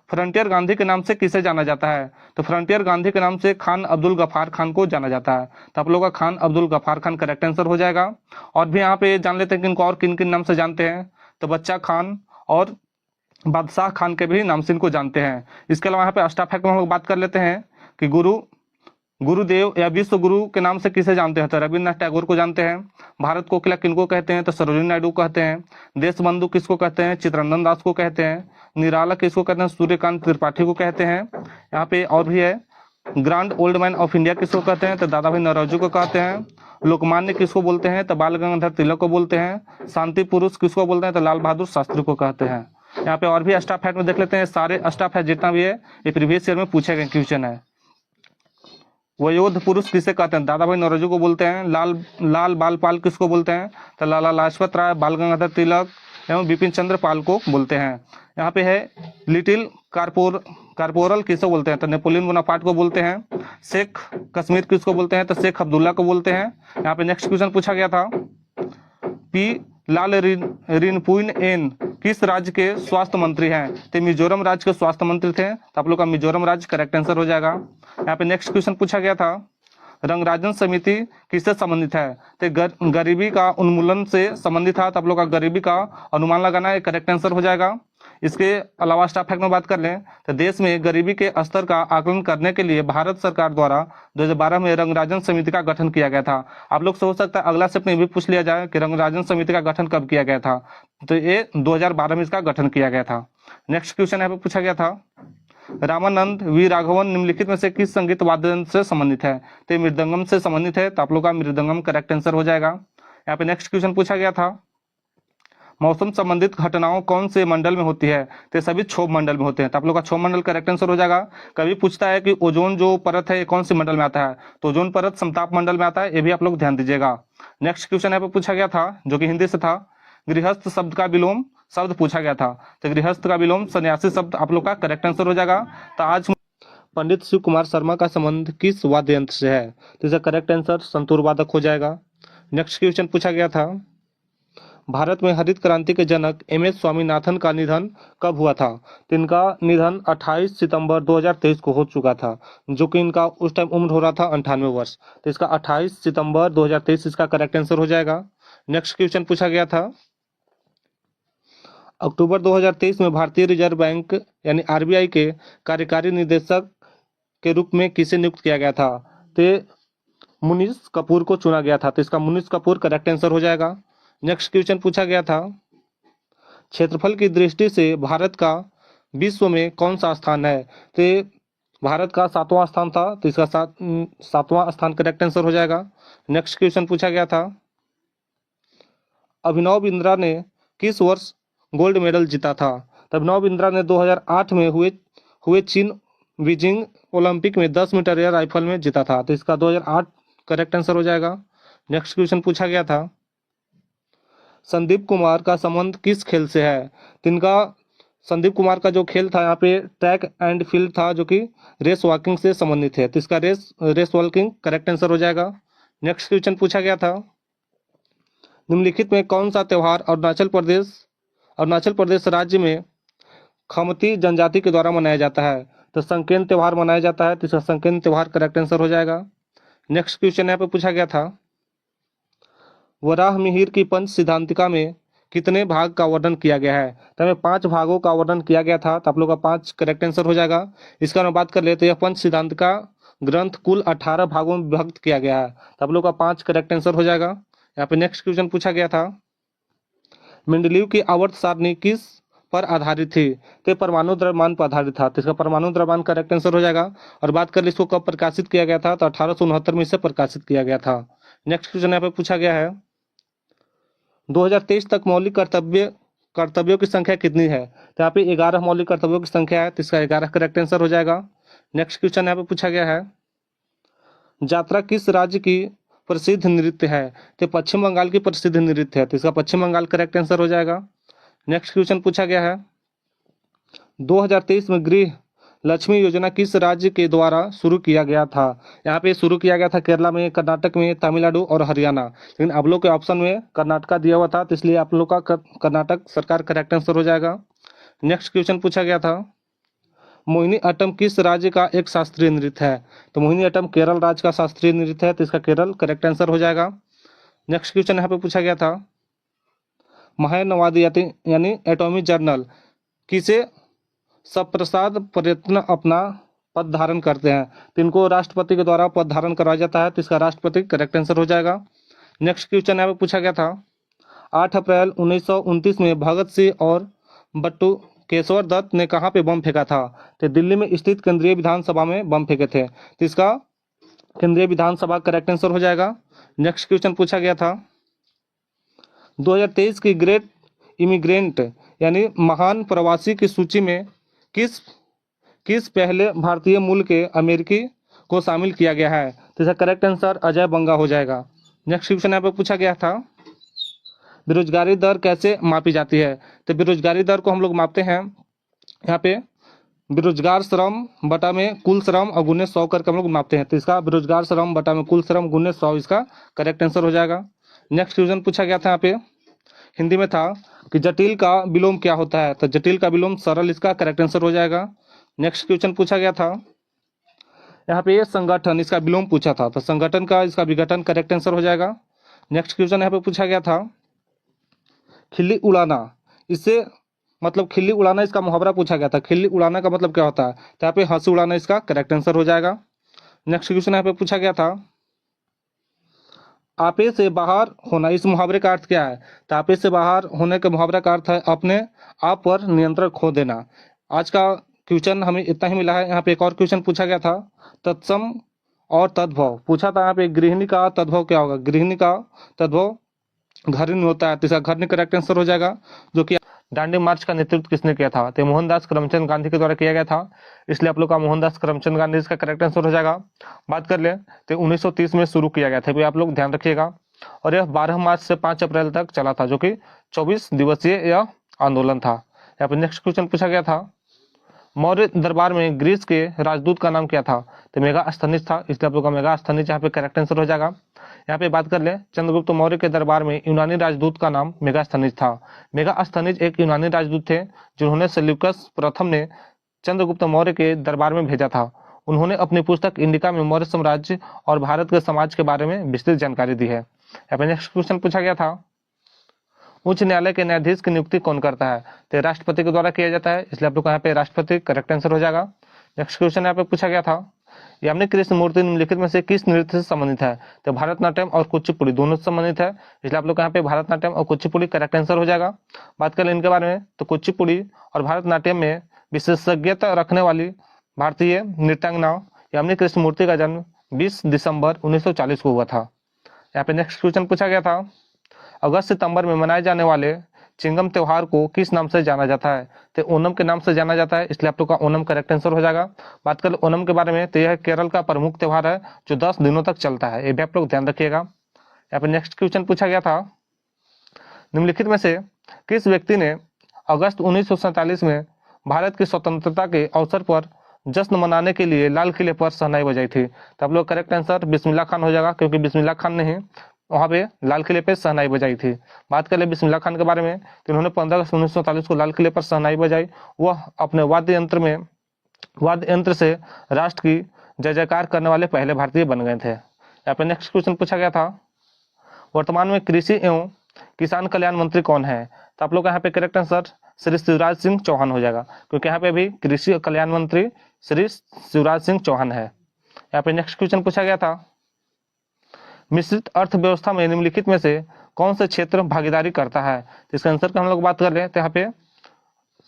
फ्रंटियर गांधी के नाम से किसे जाना जाता है? तो फ्रंटियर गांधी के नाम से खान अब्दुल गफार खान को जाना जाता है, तो आप लोग का खान अब्दुल गफार खान करेक्ट आंसर हो जाएगा। और भी यहाँ पे जान लेते हैं किनको और किन किन नाम से जानते हैं, तो बच्चा खान और बादशाह खान के भी नाम से इनको जानते हैं। इसके अलावा यहाँ पे स्टाफ फैक्ट में हम लोग बात कर लेते हैं कि गुरुदेव या विश्व गुरु के नाम से किसे जानते हैं? तो रविन्द्रनाथ टैगोर को जानते हैं। भारत कोकिला किनको कहते हैं? तो सरोजिनी नायडू कहते हैं। देश बंधु किसको कहते हैं? चित्तरंजन दास को कहते हैं। निराला किसको कहते हैं? सूर्यकांत त्रिपाठी को कहते हैं। यहाँ पे और भी है, grand old man of India किसको कहते हैं? तो दादा भाई नौरोजी को कहते हैं। लोकमान्य किसको बोलते हैं? तो बाल गंगाधर तिलक को बोलते हैं। शांति पुरुष किसको बोलते हैं? तो लाल बहादुर शास्त्री को कहते हैं। यहाँ पे और भी स्टाफ फैक्ट में देख लेते हैं, सारे स्टाफ फैक्ट जितना भी है ये प्रीवियस ईयर में पूछे गए क्वेश्चन है। वयोध पुरुष किसे कहते हैं? दादा भाई नौरोजी को बोलते हैं। लाल बालपाल किसको बोलते हैं? तो लाला लाजपत राय, बाल गंगाधर तिलक एवं बिपिन चंद्र पाल को बोलते हैं। यहाँ पे है लिटिल कारपोरल किसको बोलते हैं? तो नेपोलियन बोनापार्ट को बोलते हैं। शेख कश्मीर किसको बोलते हैं? तो शेख अब्दुल्ला को बोलते हैं। यहाँ पे नेक्स्ट क्वेश्चन पूछा गया था, पी लाल रिनपुइन एन किस राज्य के स्वास्थ्य मंत्री हैं? तो मिजोरम राज्य के स्वास्थ्य मंत्री थे, तो आप लोग का मिजोरम राज्य करेक्ट आंसर हो जाएगा। यहाँ पे नेक्स्ट क्वेश्चन पूछा गया था, रंगराजन समिति किससे संबंधित है? तो गरीबी का उन्मूलन से संबंधित था, तो आप लोग का गरीबी का अनुमान लगाना है करेक्ट आंसर हो जाएगा। इसके अलावा स्टाफ फैक्ट में बात कर लें तो देश में गरीबी के स्तर का आकलन करने के लिए भारत सरकार द्वारा 2012 में रंगराजन समिति का गठन किया गया था। आप लोग सोच सकते हैं अगला स्टेप में भी पूछ लिया जाए कि रंगराजन समिति का गठन कब किया गया था, तो ये 2012 में इसका गठन किया गया था। नेक्स्ट क्वेश्चन यहाँ पे पूछा गया था, रामानंद वी राघवन निम्नलिखित में से किस संगीत वाद्य यंत्र से संबंधित है? तो मृदंगम से संबंधित है, तो आप लोग का मृदंगम करेक्ट आंसर हो जाएगा। यहाँ पे नेक्स्ट क्वेश्चन पूछा गया था, मौसम संबंधित घटनाओं कौन से मंडल में होती है? तो सभी क्षोभ मंडल में होते हैं, तो आप लोग का क्षोभ मंडल करेक्ट आंसर हो जाएगा। कभी पूछता है कि ओजोन जो परत है ये कौन से मंडल में आता है? तो ओजोन परत समताप मंडल में आता है, ये भी आप लोग ध्यान दीजिएगा। नेक्स्ट क्वेश्चन यहाँ पे पूछा गया था जो कि हिंदी से था, गृहस्थ शब्द का विलोम शब्द पूछा गया था, तो गृहस्थ का विलोम सन्यासी शब्द आप लोग का करेक्ट आंसर हो जाएगा। तो आज पंडित शिव कुमार शर्मा का संबंध किस वाद्य यंत्र से है? तो इसका करेक्ट आंसर संतूर वादक हो जाएगा। नेक्स्ट क्वेश्चन पूछा गया था, भारत में हरित क्रांति के जनक एम.एस. स्वामीनाथन का निधन कब हुआ था? तो इनका निधन 28 सितंबर 2023 को हो चुका था, जो कि इनका उस टाइम उम्र हो रहा था 98 वर्ष। तो इसका 28 सितंबर 2023 इसका करेक्ट आंसर हो जाएगा। नेक्स्ट क्वेश्चन पूछा गया था, अक्टूबर 2023 में भारतीय रिजर्व बैंक यानी आरबीआई के कार्यकारी निदेशक के रूप में किसे नियुक्त किया गया था? तो मुनीष कपूर को चुना गया था, तो इसका मुनीष कपूर करेक्ट आंसर हो जाएगा। नेक्स्ट क्वेश्चन पूछा गया था, क्षेत्रफल की दृष्टि से भारत का विश्व में कौन सा स्थान है? तो भारत का 7वां स्थान था, तो इसका 7वां स्थान करेक्ट आंसर हो जाएगा। नेक्स्ट क्वेश्चन पूछा गया था, अभिनव बिंद्रा ने किस वर्ष गोल्ड मेडल जीता था? तो अभिनव बिंद्रा ने 2008 में हुए चीन बीजिंग ओलंपिक में 10 मीटर एयर राइफल में जीता था, तो इसका 2008 करेक्ट आंसर हो जाएगा। नेक्स्ट क्वेश्चन पूछा गया था, संदीप कुमार का संबंध किस खेल से है? तिनका संदीप कुमार का जो खेल था यहाँ पे ट्रैक एंड फील्ड था, जो कि रेस वॉकिंग से संबंधित है, तो इसका रेस वॉकिंग करेक्ट आंसर हो जाएगा। नेक्स्ट क्वेश्चन पूछा गया था, निम्नलिखित में कौन सा त्यौहार अरुणाचल प्रदेश राज्य में खमती जनजाति के द्वारा मनाया जाता है? तो संकेन त्यौहार मनाया जाता है, तो इसका संकेन त्यौहार करेक्ट आंसर हो जाएगा। नेक्स्ट क्वेश्चन यहाँ पे पूछा गया था, वराह मिहिर की पंच सिद्धांतिका में कितने भाग का वर्णन किया गया है? तो हमें 5 भागों का वर्णन किया गया था, तो आप लोग का 5 करेक्ट आंसर हो जाएगा। इसका हम बात कर ले तो यह पंच सिद्धांतिका ग्रंथ कुल 18 भागों में विभक्त किया गया है, तो आप लोग का 5 करेक्ट आंसर हो जाएगा। यहाँ पे नेक्स्ट क्वेश्चन पूछा गया था, मेंडलीव की आवर्त सारणी किस पर आधारित थी? तो परमाणु द्रव्यमान पर आधारित था, तो इसका परमाणु द्रव्यमान करेक्ट आंसर हो जाएगा। और बात कर ले इसको कब प्रकाशित किया गया था, तो 1869 में इसे प्रकाशित किया गया था। नेक्स्ट क्वेश्चन यहाँ पे पूछा गया है, 2023 तक मौलिक कर्तव्यों की संख्या कितनी है? तो यहाँ पे 11 मौलिक कर्तव्यों की संख्या है, तो इसका 11 करेक्ट आंसर हो जाएगा। नेक्स्ट क्वेश्चन यहाँ पे पूछा गया है, यात्रा किस राज्य की प्रसिद्ध नृत्य है? तो पश्चिम बंगाल की प्रसिद्ध नृत्य है, तो इसका पश्चिम बंगाल करेक्ट आंसर हो जाएगा। नेक्स्ट क्वेश्चन पूछा गया है, 2023 में गृह लक्ष्मी योजना किस राज्य के द्वारा शुरू किया गया था? यहाँ पे शुरू किया गया था केरला में, कर्नाटक में, तमिलनाडु और हरियाणा, लेकिन आप लोग के ऑप्शन में कर्नाटका दिया हुआ था, तो इसलिए आप लोग का कर्नाटक सरकार करेक्ट आंसर हो जाएगा। नेक्स्ट क्वेश्चन पूछा गया था, मोहिनी अट्टम किस राज्य का एक शास्त्रीय नृत्य है? तो मोहिनी अट्टम केरल राज्य का शास्त्रीय नृत्य है, तो इसका केरल करेक्ट आंसर हो जाएगा। नेक्स्ट क्वेश्चन यहाँ पे पूछा गया था, महानवादी यानी एटॉमिक जर्नल किसे सप्रसाद प्रयत्न अपना पद धारण करते हैं? तो इनको राष्ट्रपति के द्वारा पद धारण करवाया जाता है, तो इसका राष्ट्रपति करेक्ट आंसर हो जाएगा। नेक्स्ट क्वेश्चन यहाँ पे पूछा गया था, 8 अप्रैल 1929 में भगत सिंह और बट्टू केशवर दत्त ने कहाँ पे बम फेंका था? तो दिल्ली में स्थित केंद्रीय विधानसभा में बम फेंके थे, तो इसका केंद्रीय विधानसभा करेक्ट आंसर हो जाएगा। नेक्स्ट क्वेश्चन पूछा गया था, 2023 की ग्रेट इमिग्रेंट यानी महान प्रवासी की सूची में किस पहले भारतीय मूल के अमेरिकी को शामिल किया गया है? तो इसका करेक्ट आंसर अजय बंगा हो जाएगा। नेक्स्ट क्वेश्चन यहाँ पे पूछा गया था, बेरोजगारी दर कैसे मापी जाती है? तो बेरोजगारी दर को हम लोग मापते हैं यहाँ पे बेरोजगार श्रम बटा में कुल श्रम और गुने 100 करके हम लोग मापते हैं, तो इसका बेरोजगार श्रम बटा में कुल श्रम गुने 100 इसका करेक्ट आंसर हो जाएगा। नेक्स्ट क्वेश्चन पूछा गया था यहाँ पे, हिंदी में था कि जटिल का विलोम क्या होता है? तो जटिल का विलोम सरल, इसका करेक्ट आंसर हो जाएगा। नेक्स्ट क्वेश्चन पूछा गया था, यहाँ पे ये संगठन इसका विलोम पूछा था, तो संगठन का इसका विघटन करेक्ट आंसर हो जाएगा। नेक्स्ट क्वेश्चन यहाँ पे पूछा गया था, खिल्ली उड़ाना, इससे मतलब खिल्ली उड़ाना इसका मुहावरा पूछा गया था, खिल्ली उड़ाना का मतलब क्या होता है? तो यहाँ पे हंसी उड़ाना इसका करेक्ट आंसर हो जाएगा। नेक्स्ट क्वेश्चन यहाँ पे पूछा गया था, आपे से बाहर होना, इस मुहावरे का अर्थ क्या है? तो आपे से बाहर होने का मुहावरा का अर्थ है अपने आप पर नियंत्रण खो देना। आज का क्वेश्चन हमें इतना ही मिला है। यहाँ पे एक और क्वेश्चन पूछा गया था, तत्सम और तद्भव पूछा था। यहाँ पे गृहिणी का तद्भव क्या होगा? गृहिणी का तद्भव घरनी होता है, तो इसका घरनी करेक्ट आंसर हो जाएगा। जो कि दांडी मार्च का नेतृत्व किसने किया था? तो मोहनदास करमचंद गांधी के द्वारा किया गया था, इसलिए आप लोग का मोहनदास करमचंद गांधी इसका करेक्ट आंसर हो जाएगा। बात कर ले तो 1930 में शुरू किया गया था, भाई आप लोग ध्यान रखिएगा। और यह 12 मार्च से 5 अप्रैल तक चला था, जो कि 24 दिवसीय यह आंदोलन था। यहाँ पर नेक्स्ट क्वेश्चन पूछा गया था, मौर्य दरबार में ग्रीस के राजदूत का नाम क्या था? तो मेगास्थनीज था, इसलिए आप लोग का मेगास्थनीज यहाँ पे करेक्ट आंसर हो जाएगा। यहाँ पे बात कर ले, चंद्रगुप्त मौर्य के दरबार में यूनानी राजदूत का नाम मेगास्थनीज था। मेगास्थनीज एक यूनानी राजदूत थे जिन्होंने सेल्यूकस प्रथम ने चंद्रगुप्त मौर्य के दरबार में भेजा था। उन्होंने अपनी पुस्तक इंडिका में मौर्य साम्राज्य और भारत के समाज के बारे में विस्तृत जानकारी दी है। यहाँ पे नेक्स्ट क्वेश्चन पूछा गया था, उच्च न्यायालय के न्यायाधीश की नियुक्ति कौन करता है? तो राष्ट्रपति के द्वारा किया जाता है, इसलिए आप लोग को यहाँ पे राष्ट्रपति करेक्ट आंसर हो जाएगा। नेक्स्ट क्वेश्चन यहाँ पे पूछा गया था, यामिनी कृष्णमूर्ति निम्नलिखित में से किस नृत्य से संबंधित है? तो भारतनाट्यम और कुचिपुड़ी दोनों से संबंधित है, इसलिए आप लोग यहाँ पे भारतनाट्यम और कुचिपुड़ी करेक्ट आंसर हो जाएगा। बात करें इनके बारे में, तो कुचिपुड़ी और भारतनाट्यम में विशेषज्ञता रखने वाली भारतीय नृत्यांगना यामिनी कृष्णमूर्ति का जन्म 20 दिसंबर 1940 को हुआ था। यहाँ पे नेक्स्ट क्वेश्चन पूछा गया था, अगस्त सितंबर में मनाए जाने वाले चिंगम त्योहार को किस नाम से जाना जाता है? तो ओनम के नाम से जाना जाता है, इसलिए आप लोग का ओनम करेक्ट आंसर हो जाएगा। बात करें ओनम के बारे में, तो यह केरल का प्रमुख त्योहार है जो 10 दिनों तक चलता है, ये भी आप लोग ध्यान रखिएगा। यहाँ पे नेक्स्ट क्वेश्चन पूछा गया था, निम्नलिखित में से किस व्यक्ति ने अगस्त 1947 में भारत की स्वतंत्रता के अवसर पर जश्न मनाने के लिए लाल किले पर शहनाई बजाई थी? तो आप लोग करेक्ट आंसर बिस्मिल्लाह खान हो जाएगा, क्योंकि बिस्मिल्लाह खान ने ही वहाँ पे लाल किले पे शहनाई बजाई थी। बात करें बिस्मिल्लाह खान के बारे में, तो इन्होंने 15 अगस्त 1947 को लाल किले पर शहनाई बजाई। वह अपने वाद्य यंत्र से राष्ट्र की जय जयकार करने वाले पहले भारतीय बन गए थे। यहाँ पे नेक्स्ट क्वेश्चन पूछा गया था, वर्तमान में कृषि एवं किसान कल्याण मंत्री कौन है? तो आप लोग यहाँ पे करेक्ट आंसर श्री शिवराज सिंह चौहान हो जाएगा, क्योंकि यहाँ पे भी कृषि कल्याण मंत्री श्री शिवराज सिंह चौहान है। यहाँ पे नेक्स्ट क्वेश्चन पूछा गया था, मिश्रित अर्थव्यवस्था में निम्नलिखित में से कौन से क्षेत्र भागीदारी करता है? तो इसके आंसर की हम लोग बात कर रहे हैं, तो यहाँ पे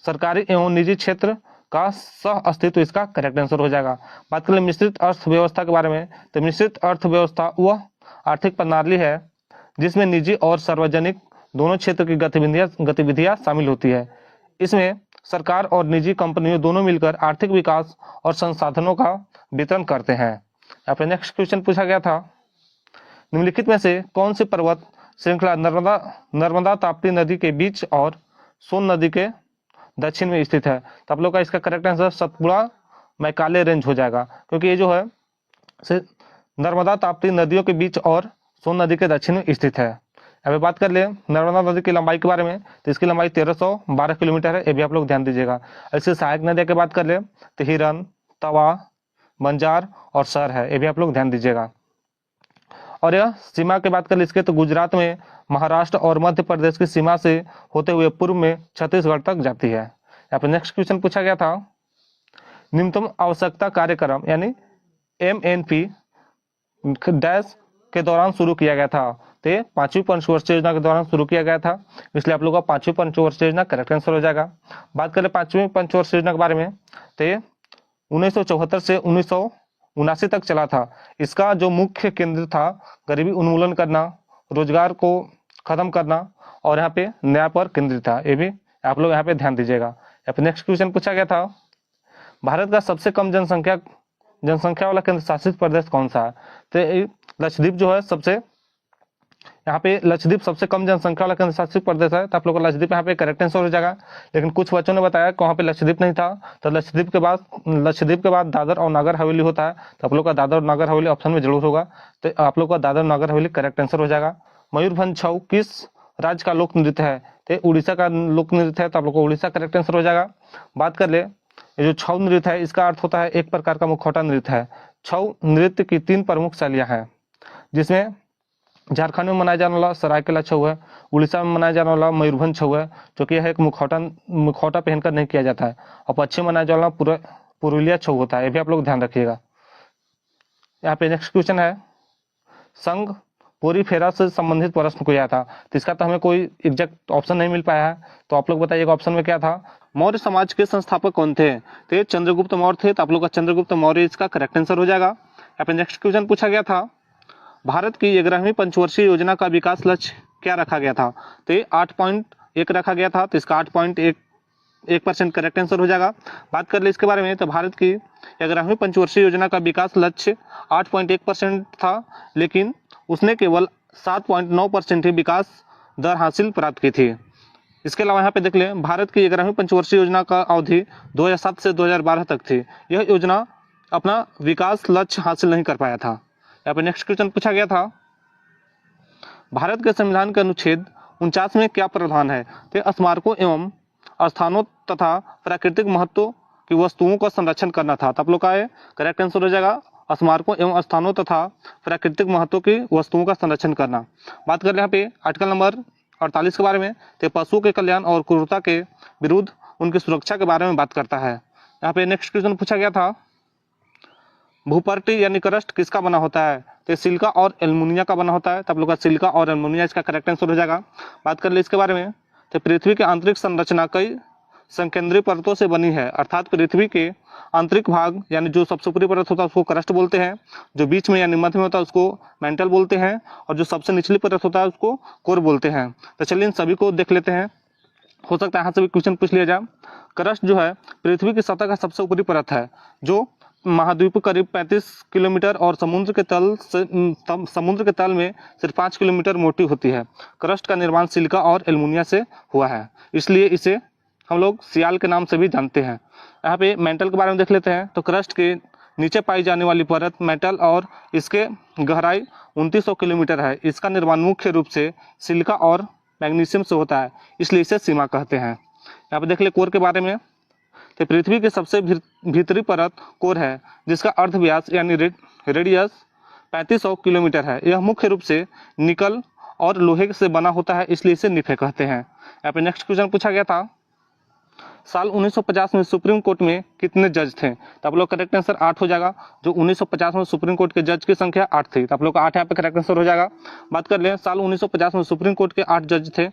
सरकारी एवं निजी क्षेत्र का सह अस्तित्व इसका करेक्ट आंसर हो जाएगा। बात करें मिश्रित अर्थव्यवस्था के बारे में, तो मिश्रित अर्थव्यवस्था वह आर्थिक प्रणाली है जिसमें निजी और सार्वजनिक दोनों क्षेत्र की गतिविधियां शामिल होती है। इसमें सरकार और निजी कंपनियों दोनों मिलकर आर्थिक विकास और संसाधनों का वितरण करते हैं। यहाँ पे नेक्स्ट क्वेश्चन पूछा गया था, निम्नलिखित में से कौन सी पर्वत श्रृंखला नर्मदा ताप्ती नदी के बीच और सोन नदी के दक्षिण में स्थित है? तो आप लोग का इसका correct answer Satpura Macaulay range हो जाएगा, क्योंकि ये जो है नर्मदा ताप्ती नदियों के बीच और सोन नदी के दक्षिण में स्थित है। अभी बात कर ले नर्मदा नदी की लंबाई के बारे में, तो इसकी लंबाई 1312 किलोमीटर है, ये भी आप लोग ध्यान दीजिएगा। इसकी सहायक नदियों की बात कर ले तो हिरन, तवा, बंजार और सर है, ये भी आप लोग ध्यान दीजिएगा। और यह सीमा की बात कर ले इसके, तो गुजरात में महाराष्ट्र और मध्य प्रदेश की सीमा से होते हुए पूर्व में छत्तीसगढ़ तक जाती है। यहाँ पर नेक्स्ट क्वेश्चन पूछा गया था, न्यूनतम आवश्यकता कार्यक्रम यानी MNP डैश के दौरान शुरू किया गया था? तो ये 5वीं पंचवर्षीय योजना के दौरान शुरू किया गया था, इसलिए आप लोगों का 5वीं पंचवर्षीय योजना करेक्ट आंसर हो जाएगा। बात करें 5वीं पंचवर्षीय योजना के बारे में, तो ये 1974 से 1979 तक चला था। इसका जो मुख्य केंद्र था गरीबी उन्मूलन करना, रोजगार को खत्म करना और यहाँ पे न्याय पर केंद्रित था, ये भी आप लोग यहाँ पे ध्यान दीजिएगा। यहाँ पे नेक्स्ट क्वेश्चन पूछा गया था, भारत का सबसे कम जनसंख्या वाला केंद्र शासित प्रदेश कौन सा है? तो लक्षद्वीप जो है यहाँ पे लक्षद्वीप सबसे कम जनसंख्या वाला केंद्र शासित प्रदेश है, तो आप लोग का लक्षद्वीप यहाँ पे करेक्ट आंसर हो जाएगा। लेकिन कुछ बच्चों ने बताया कि वहाँ पे लक्षद्वीप नहीं था, तो लक्षद्वीप के बाद दादर और नागर हवेली होता है, तो आप लोग का दादर और नागर हवेली ऑप्शन में जरूर होगा, तो आप लोग का दादर नागर हवेली करेक्ट आंसर हो जाएगा। मयूरभंज छऊ किस राज्य का लोक नृत्य है? तो उड़ीसा का लोक नृत्य है, तो आप लोग को उड़ीसा करेक्ट आंसर हो जाएगा। बात कर ले ये जो छऊ नृत्य है इसका अर्थ होता है एक प्रकार का मुखौटा नृत्य है। छऊ नृत्य की 3 प्रमुख शैलियां हैं, जिसमें झारखंड में मनाया जाने वाला सरायकेला छऊ है, उड़ीसा में मनाया जाने वाला मयूरभंज छऊ है, जो कि यह एक मुखौटा पहनकर नहीं किया जाता है, और पश्चिम मनाया जाने वाला पुरुलिया छऊ होता है, ये भी आप लोग ध्यान रखिएगा। यहाँ पे नेक्स्ट क्वेश्चन है, संघ पूरी फेरा से संबंधित प्रश्न को आया था, तो इसका तो हमें कोई एग्जैक्ट ऑप्शन नहीं मिल पाया है, तो आप लोग बताइएगा ऑप्शन में क्या था। मौर्य समाज के संस्थापक कौन थे? तो ये चंद्रगुप्त मौर्य थे, तो आप लोग का चंद्रगुप्त मौर्य इसका करेक्ट आंसर हो जाएगा। यहाँ पे नेक्स्ट क्वेश्चन पूछा गया था, भारत की 11वीं पंचवर्षीय योजना का विकास लक्ष्य क्या रखा गया था? तो ये 8.1 रखा गया था, तो इसका 8.1% करेक्ट आंसर हो जाएगा। बात कर ले इसके बारे में, तो भारत की 11वीं पंचवर्षीय योजना का विकास लक्ष्य 8.1% था, लेकिन उसने केवल 7.9% ही विकास दर हासिल प्राप्त की थी। इसके अलावा यहाँ पे देख लें, भारत की 11वीं पंचवर्षीय योजना का अवधि 2007 से 2012 तक थी। यह योजना अपना विकास लक्ष्य हासिल नहीं कर पाया था। यहाँ पे नेक्स्ट क्वेश्चन पूछा गया था, भारत के संविधान के अनुच्छेद 49 में क्या प्रावधान है? तो स्मारकों एवं स्थानों तथा प्राकृतिक महत्व की वस्तुओं का संरक्षण करना था, तो आप लोग का करेक्ट आंसर हो जाएगा, स्मारकों एवं स्थानों तथा प्राकृतिक महत्व की वस्तुओं का संरक्षण करना। बात कर ले यहाँ पे आर्टिकल नंबर 48 के बारे में, तो पशुओं के कल्याण और क्रूरता के विरुद्ध उनकी सुरक्षा के बारे में बात करता है। यहाँ पे नेक्स्ट क्वेश्चन पूछा गया था, भूपर्टी यानी क्रस्ट किसका बना होता है? तो सिलिका और एल्युमिनियम का बना होता है, तो आप लोग का सिलिका और एल्युमिनियम इसका करेक्ट आंसर हो जाएगा। बात कर ले इसके बारे में, तो पृथ्वी की आंतरिक संरचना कई संकेंद्रीय परतों से बनी है, अर्थात पृथ्वी के आंतरिक भाग यानी जो सबसे ऊपरी परत होता है उसको क्रस्ट बोलते हैं, जो बीच में यानी मध्य में होता है उसको मेंटल बोलते हैं, और जो सबसे निचली परत होता है उसको कोर बोलते हैं। तो चलिए इन सभी को देख लेते हैं, हो सकता है यहाँ से भी क्वेश्चन पूछ लिया जाए। क्रस्ट जो है पृथ्वी की सतह का सबसे ऊपरी परत है, जो महाद्वीप करीब 35 किलोमीटर और समुद्र के तल में सिर्फ 5 किलोमीटर मोटी होती है। क्रस्ट का निर्माण सिलिका और एल्युमिनियम से हुआ है, इसलिए इसे हम लोग सियाल के नाम से भी जानते हैं। यहाँ पे मेंटल के बारे में देख लेते हैं। तो क्रस्ट के नीचे पाई जाने वाली परत मेंटल और इसके गहराई 2900 किलोमीटर है। इसका निर्माण मुख्य रूप से सिलिका और मैग्नीशियम से होता है, इसलिए इसे सीमा कहते हैं। यहाँ पे देख ले कोर के बारे में। तो पृथ्वी की सबसे भीतरी परत कोर है, जिसका अर्ध व्यास यानी रेडियस 3500 किलोमीटर है। यह मुख्य रूप से निकल और लोहे से बना होता है, इसलिए इसे निफे कहते हैं। यहाँ पे नेक्स्ट क्वेश्चन पूछा गया था, साल 1950 में सुप्रीम कोर्ट में कितने जज थे? तो आप लोग करेक्ट आंसर 8 हो जाएगा। जो 1950 में सुप्रीम कोर्ट के जज की संख्या 8 थी, तो आप लोग का 8 यहाँ पे करेक्ट आंसर हो जाएगा। बात कर लें, साल 1950 में सुप्रीम कोर्ट के 8 जज थे।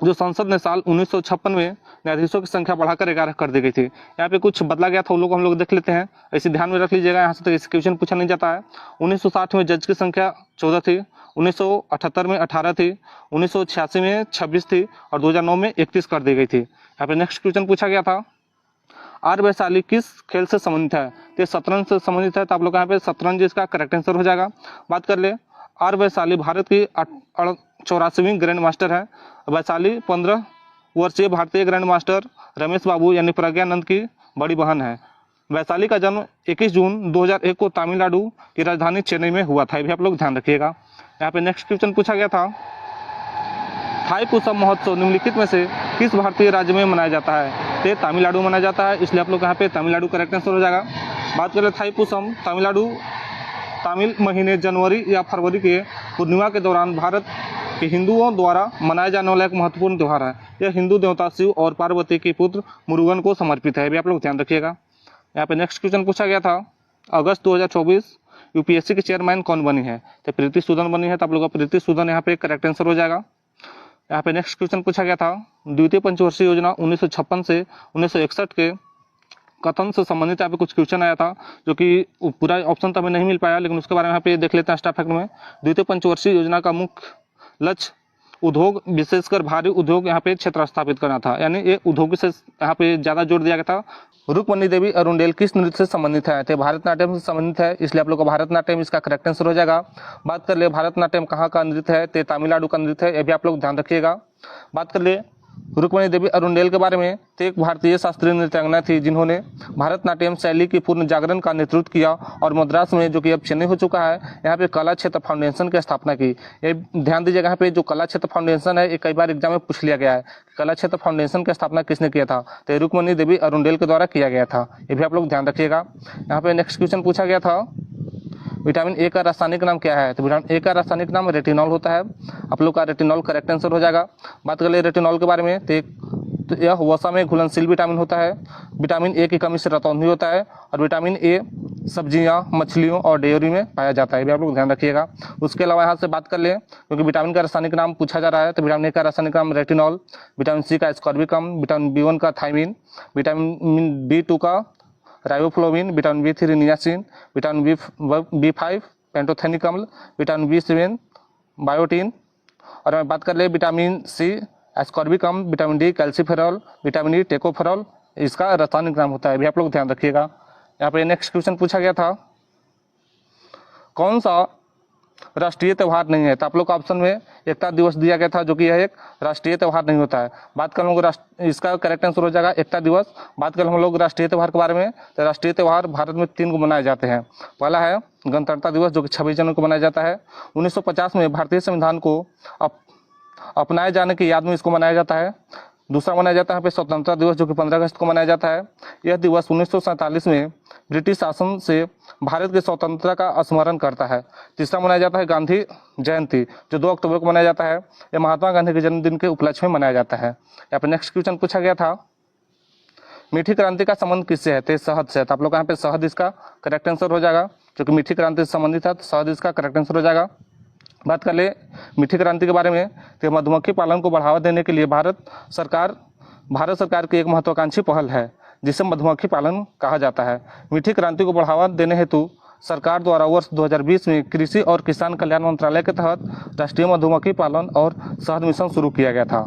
जो संसद ने साल 1956 में न्यायाधीशों की संख्या बढ़ाकर 11 कर दी गई थी। यहाँ पे कुछ बदला गया था, उन लोग हम लोग देख लेते हैं। ऐसे ध्यान में रख लीजिएगा, यहाँ से तो इस क्वेश्चन पूछा नहीं जाता है। 1960 में जज की संख्या 14 थी, 1978 में 18 थी, 1986 में 26 थी और 2009 में 31 कर दी गई थी। यहाँ पे नेक्स्ट क्वेश्चन पूछा गया था, आर वैशाली किस खेल से संबंधित है? तो शतरंज से संबंधित है, तो आप लोग यहाँ पे शतरंज इसका करेक्ट आंसर हो जाएगा। बात कर ले, आर वैशाली भारत की 84वीं ग्रैंड मास्टर है। वैशाली 15 वर्षीय भारतीय ग्रैंड मास्टर रमेश बाबू यानी प्रज्ञानंद की बड़ी बहन है। वैशाली का जन्म 21 जून 2001 को तमिलनाडु की राजधानी चेन्नई में हुआ था, ये भी आप लोग ध्यान रखिएगा। यहाँ पे नेक्स्ट क्वेश्चन पूछा गया था, थाईपुसम महोत्सव निम्नलिखित में से किस भारतीय राज्य में मनाया जाता है? तो तमिलनाडु मनाया जाता है, इसलिए आप लोग यहाँ पे तमिलनाडु करेक्ट आंसर हो जाएगा। बात करें थाईपुसम, तमिल महीने जनवरी या फरवरी के पूर्णिमा के दौरान भारत के हिंदुओं द्वारा मनाया जाने वाला एक महत्वपूर्ण त्यौहार है। यह हिंदू देवता शिव और पार्वती के पुत्र मुरुगन को समर्पित है, भी आप लोग ध्यान रखिएगा। यहाँ पे नेक्स्ट क्वेश्चन पूछा गया था, अगस्त 2024 यूपीएससी के चेयरमैन कौन बनी है? तो प्रीति सूदन बनी है, तो आप लोग का प्रीति सूदन यहाँ पे करेक्ट आंसर हो जाएगा। यहाँ पे नेक्स्ट क्वेश्चन पूछा गया था, द्वितीय पंचवर्षीय योजना 1956 से 1961 के कथन से संबंधित यहाँ पे कुछ क्वेश्चन आया था, जो कि पूरा ऑप्शन तो हमें नहीं मिल पाया, लेकिन उसके बारे में यहाँ पे देख लेते हैं स्टाफ फैक्ट में। द्वितीय पंचवर्षीय योजना का मुख्य लक्ष्य उद्योग, विशेषकर भारी उद्योग यहाँ पे क्षेत्र स्थापित करना था, यानी ये उद्योग से यहाँ पे ज़्यादा जोर दिया गया था। रुक्मणी देवी अरुंडेल किस नृत्य से संबंधित है? तो भारतनाट्यम से संबंधित है, इसलिए आप लोग का भारतनाट्यम इसका करेक्ट आंसर हो जाएगा। बात कर ले भारतनाट्यम कहाँ का नृत्य है? तो तमिलनाडु का नृत्य है, ये भी आप लोग ध्यान रखिएगा। बात कर ले रुक्मणी देवी अरुंडेल के बारे में, तो एक भारतीय शास्त्रीय नृत्यांगना थी जिन्होंने भारतनाट्यम शैली की पूर्ण जागरण का नेतृत्व किया और मद्रास में, जो कि अब चेन्नई हो चुका है, यहाँ पे कला क्षेत्र फाउंडेशन की स्थापना की। ये ध्यान दीजिएगा, यहाँ पे जो कला क्षेत्र फाउंडेशन है, ये कई बार एग्जाम में पूछ लिया गया है, कला क्षेत्र फाउंडेशन की स्थापना किसने किया था? तो रुक्मणी देवी अरुंडेल के द्वारा किया गया था, ये भी आप लोग ध्यान रखिएगा। यहाँ पे नेक्स्ट क्वेश्चन पूछा गया था, विटामिन ए का रासायनिक नाम क्या है? तो विटामिन ए का रासायनिक नाम रेटिनॉल होता है, आप लोग का रेटिनॉल करेक्ट आंसर हो जाएगा। बात कर ले रेटिनॉल के बारे में, तो यह वसा में घुलनशील विटामिन होता है। विटामिन ए की कमी से रतौंधी होता है और विटामिन ए सब्जियां, मछलियों और डेयरी में पाया जाता है, भी आप लोग ध्यान रखिएगा। उसके अलावा यहाँ से बात कर ले, क्योंकि विटामिन का रासायनिक नाम पूछा जा रहा है, तो विटामिन ए का रासायनिक नाम रेटिनॉल, विटामिन सी का एस्कॉर्बिकम, विटामिन B1 का थायमिन, विटामिन B2 का riboflavin, vitamin B3 niacin, vitamin B5 pantothenic अम्ल, विटामिन B7 बायोटीन, और मैं बात कर ले विटामिन सी एस्कॉर्बिक अम्ल, vitamin D calciferol, vitamin E tocopherol, इसका रासायनिक नाम होता है, भी आप लोग ध्यान रखिएगा। यहाँ पे नेक्स्ट क्वेश्चन पूछा गया था, कौन सा राष्ट्रीय त्यौहार नहीं है? तो आप लोग का ऑप्शन में एकता दिवस दिया गया था, जो कि यह एक राष्ट्रीय त्यौहार नहीं होता है। बात कर हम लोग इसका करेक्ट आंसर हो जाएगा एकता दिवस। बात कर हम लोग राष्ट्रीय त्यौहार के बारे में, तो राष्ट्रीय त्यौहार भारत में 3 को मनाए जाते हैं। पहला है गणतंत्रता दिवस, जो कि 26 जनवरी को मनाया जाता है। 1950 में भारतीय संविधान को अपनाए जाने की याद में इसको मनाया जाता है। दूसरा मनाया जाता है स्वतंत्रता दिवस, जो कि 15 अगस्त को मनाया जाता है। यह दिवस 1947 में ब्रिटिश शासन से भारत की स्वतंत्रता का स्मरण करता है। तीसरा मनाया जाता है गांधी जयंती, जो 2 अक्टूबर को मनाया जाता है। यह महात्मा गांधी के जन्मदिन के उपलक्ष्य में मनाया जाता है। यहाँ पर नेक्स्ट क्वेश्चन पूछा गया था, मीठी क्रांति का संबंध किससे है? तो शहद से। तो आप लोग यहाँ पे शहद इसका करेक्ट आंसर हो जाएगा, जो कि मीठी क्रांति से संबंधित है, तो शहद इसका करेक्ट आंसर हो जाएगा। बात कर ले मीठी क्रांति के बारे में, तो मधुमक्खी पालन को बढ़ावा देने के लिए भारत सरकार की एक महत्वाकांक्षी पहल है, जिसे मधुमक्खी पालन कहा जाता है। मीठी क्रांति को बढ़ावा देने हेतु सरकार द्वारा वर्ष 2020 में कृषि और किसान कल्याण मंत्रालय के तहत राष्ट्रीय मधुमक्खी पालन और शहद मिशन शुरू किया गया था।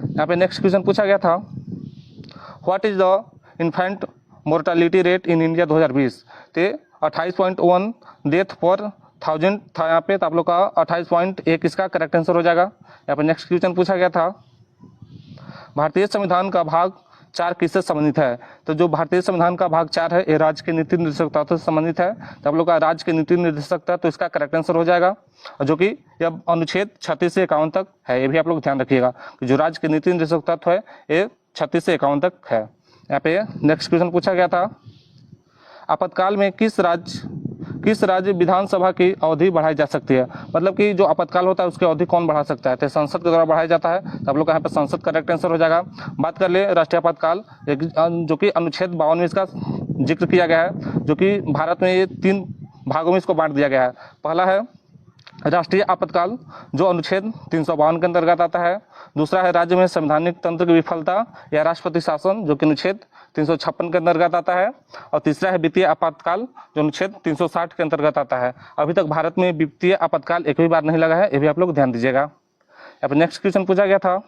यहाँ पे नेक्स्ट क्वेश्चन पूछा गया था, what is the infant mortality rate in India 2020? तो 28.1 डेथ पर 1000 था यहाँ पे, तो आप लोग का 28.1 इसका करेक्ट आंसर हो जाएगा। यहाँ पे नेक्स्ट क्वेश्चन पूछा गया था, भारतीय संविधान का भाग 4 किससे संबंधित है? तो जो भारतीय संविधान का भाग 4 है ये राज्य के नीति निर्देशक तत्व से संबंधित है। तो आप लोग का राज्य के नीति निर्देशक तत्व, तो इसका करेक्ट आंसर हो जाएगा, जो कि यह अनुच्छेद 36 से 51 तक है। ये भी आप लोग ध्यान रखिएगा कि जो राज्य के नीति निर्देशक तत्व है ये 36 से 51 तक है। यहाँ पे नेक्स्ट क्वेश्चन पूछा गया था, आपातकाल में किस राज्य विधानसभा की अवधि बढ़ाई जा सकती है? मतलब कि जो आपातकाल होता है उसकी अवधि कौन बढ़ा सकता है? तो संसद के द्वारा बढ़ाया जाता है। तो आप लोग का यहाँ पे संसद करेक्ट आंसर हो जाएगा। बात कर ले राष्ट्रीय आपातकाल, जो कि अनुच्छेद 52 में इसका जिक्र किया गया है, जो कि भारत में ये 3 भागों में इसको बांट दिया गया है। पहला है राष्ट्रीय आपातकाल जो अनुच्छेद 352 के अंतर्गत आता है। दूसरा है राज्य में संवैधानिक तंत्र की विफलता या राष्ट्रपति शासन, जो कि अनुच्छेद 356 के अंतर्गत आता है। और तीसरा है वित्तीय आपातकाल जो अनुच्छेद 360 के अंतर्गत आता है। अभी तक भारत में वित्तीय आपातकाल एक भी बार नहीं लगा है, ये भी आप लोग ध्यान दीजिएगा। यहाँ पर नेक्स्ट क्वेश्चन पूछा गया था,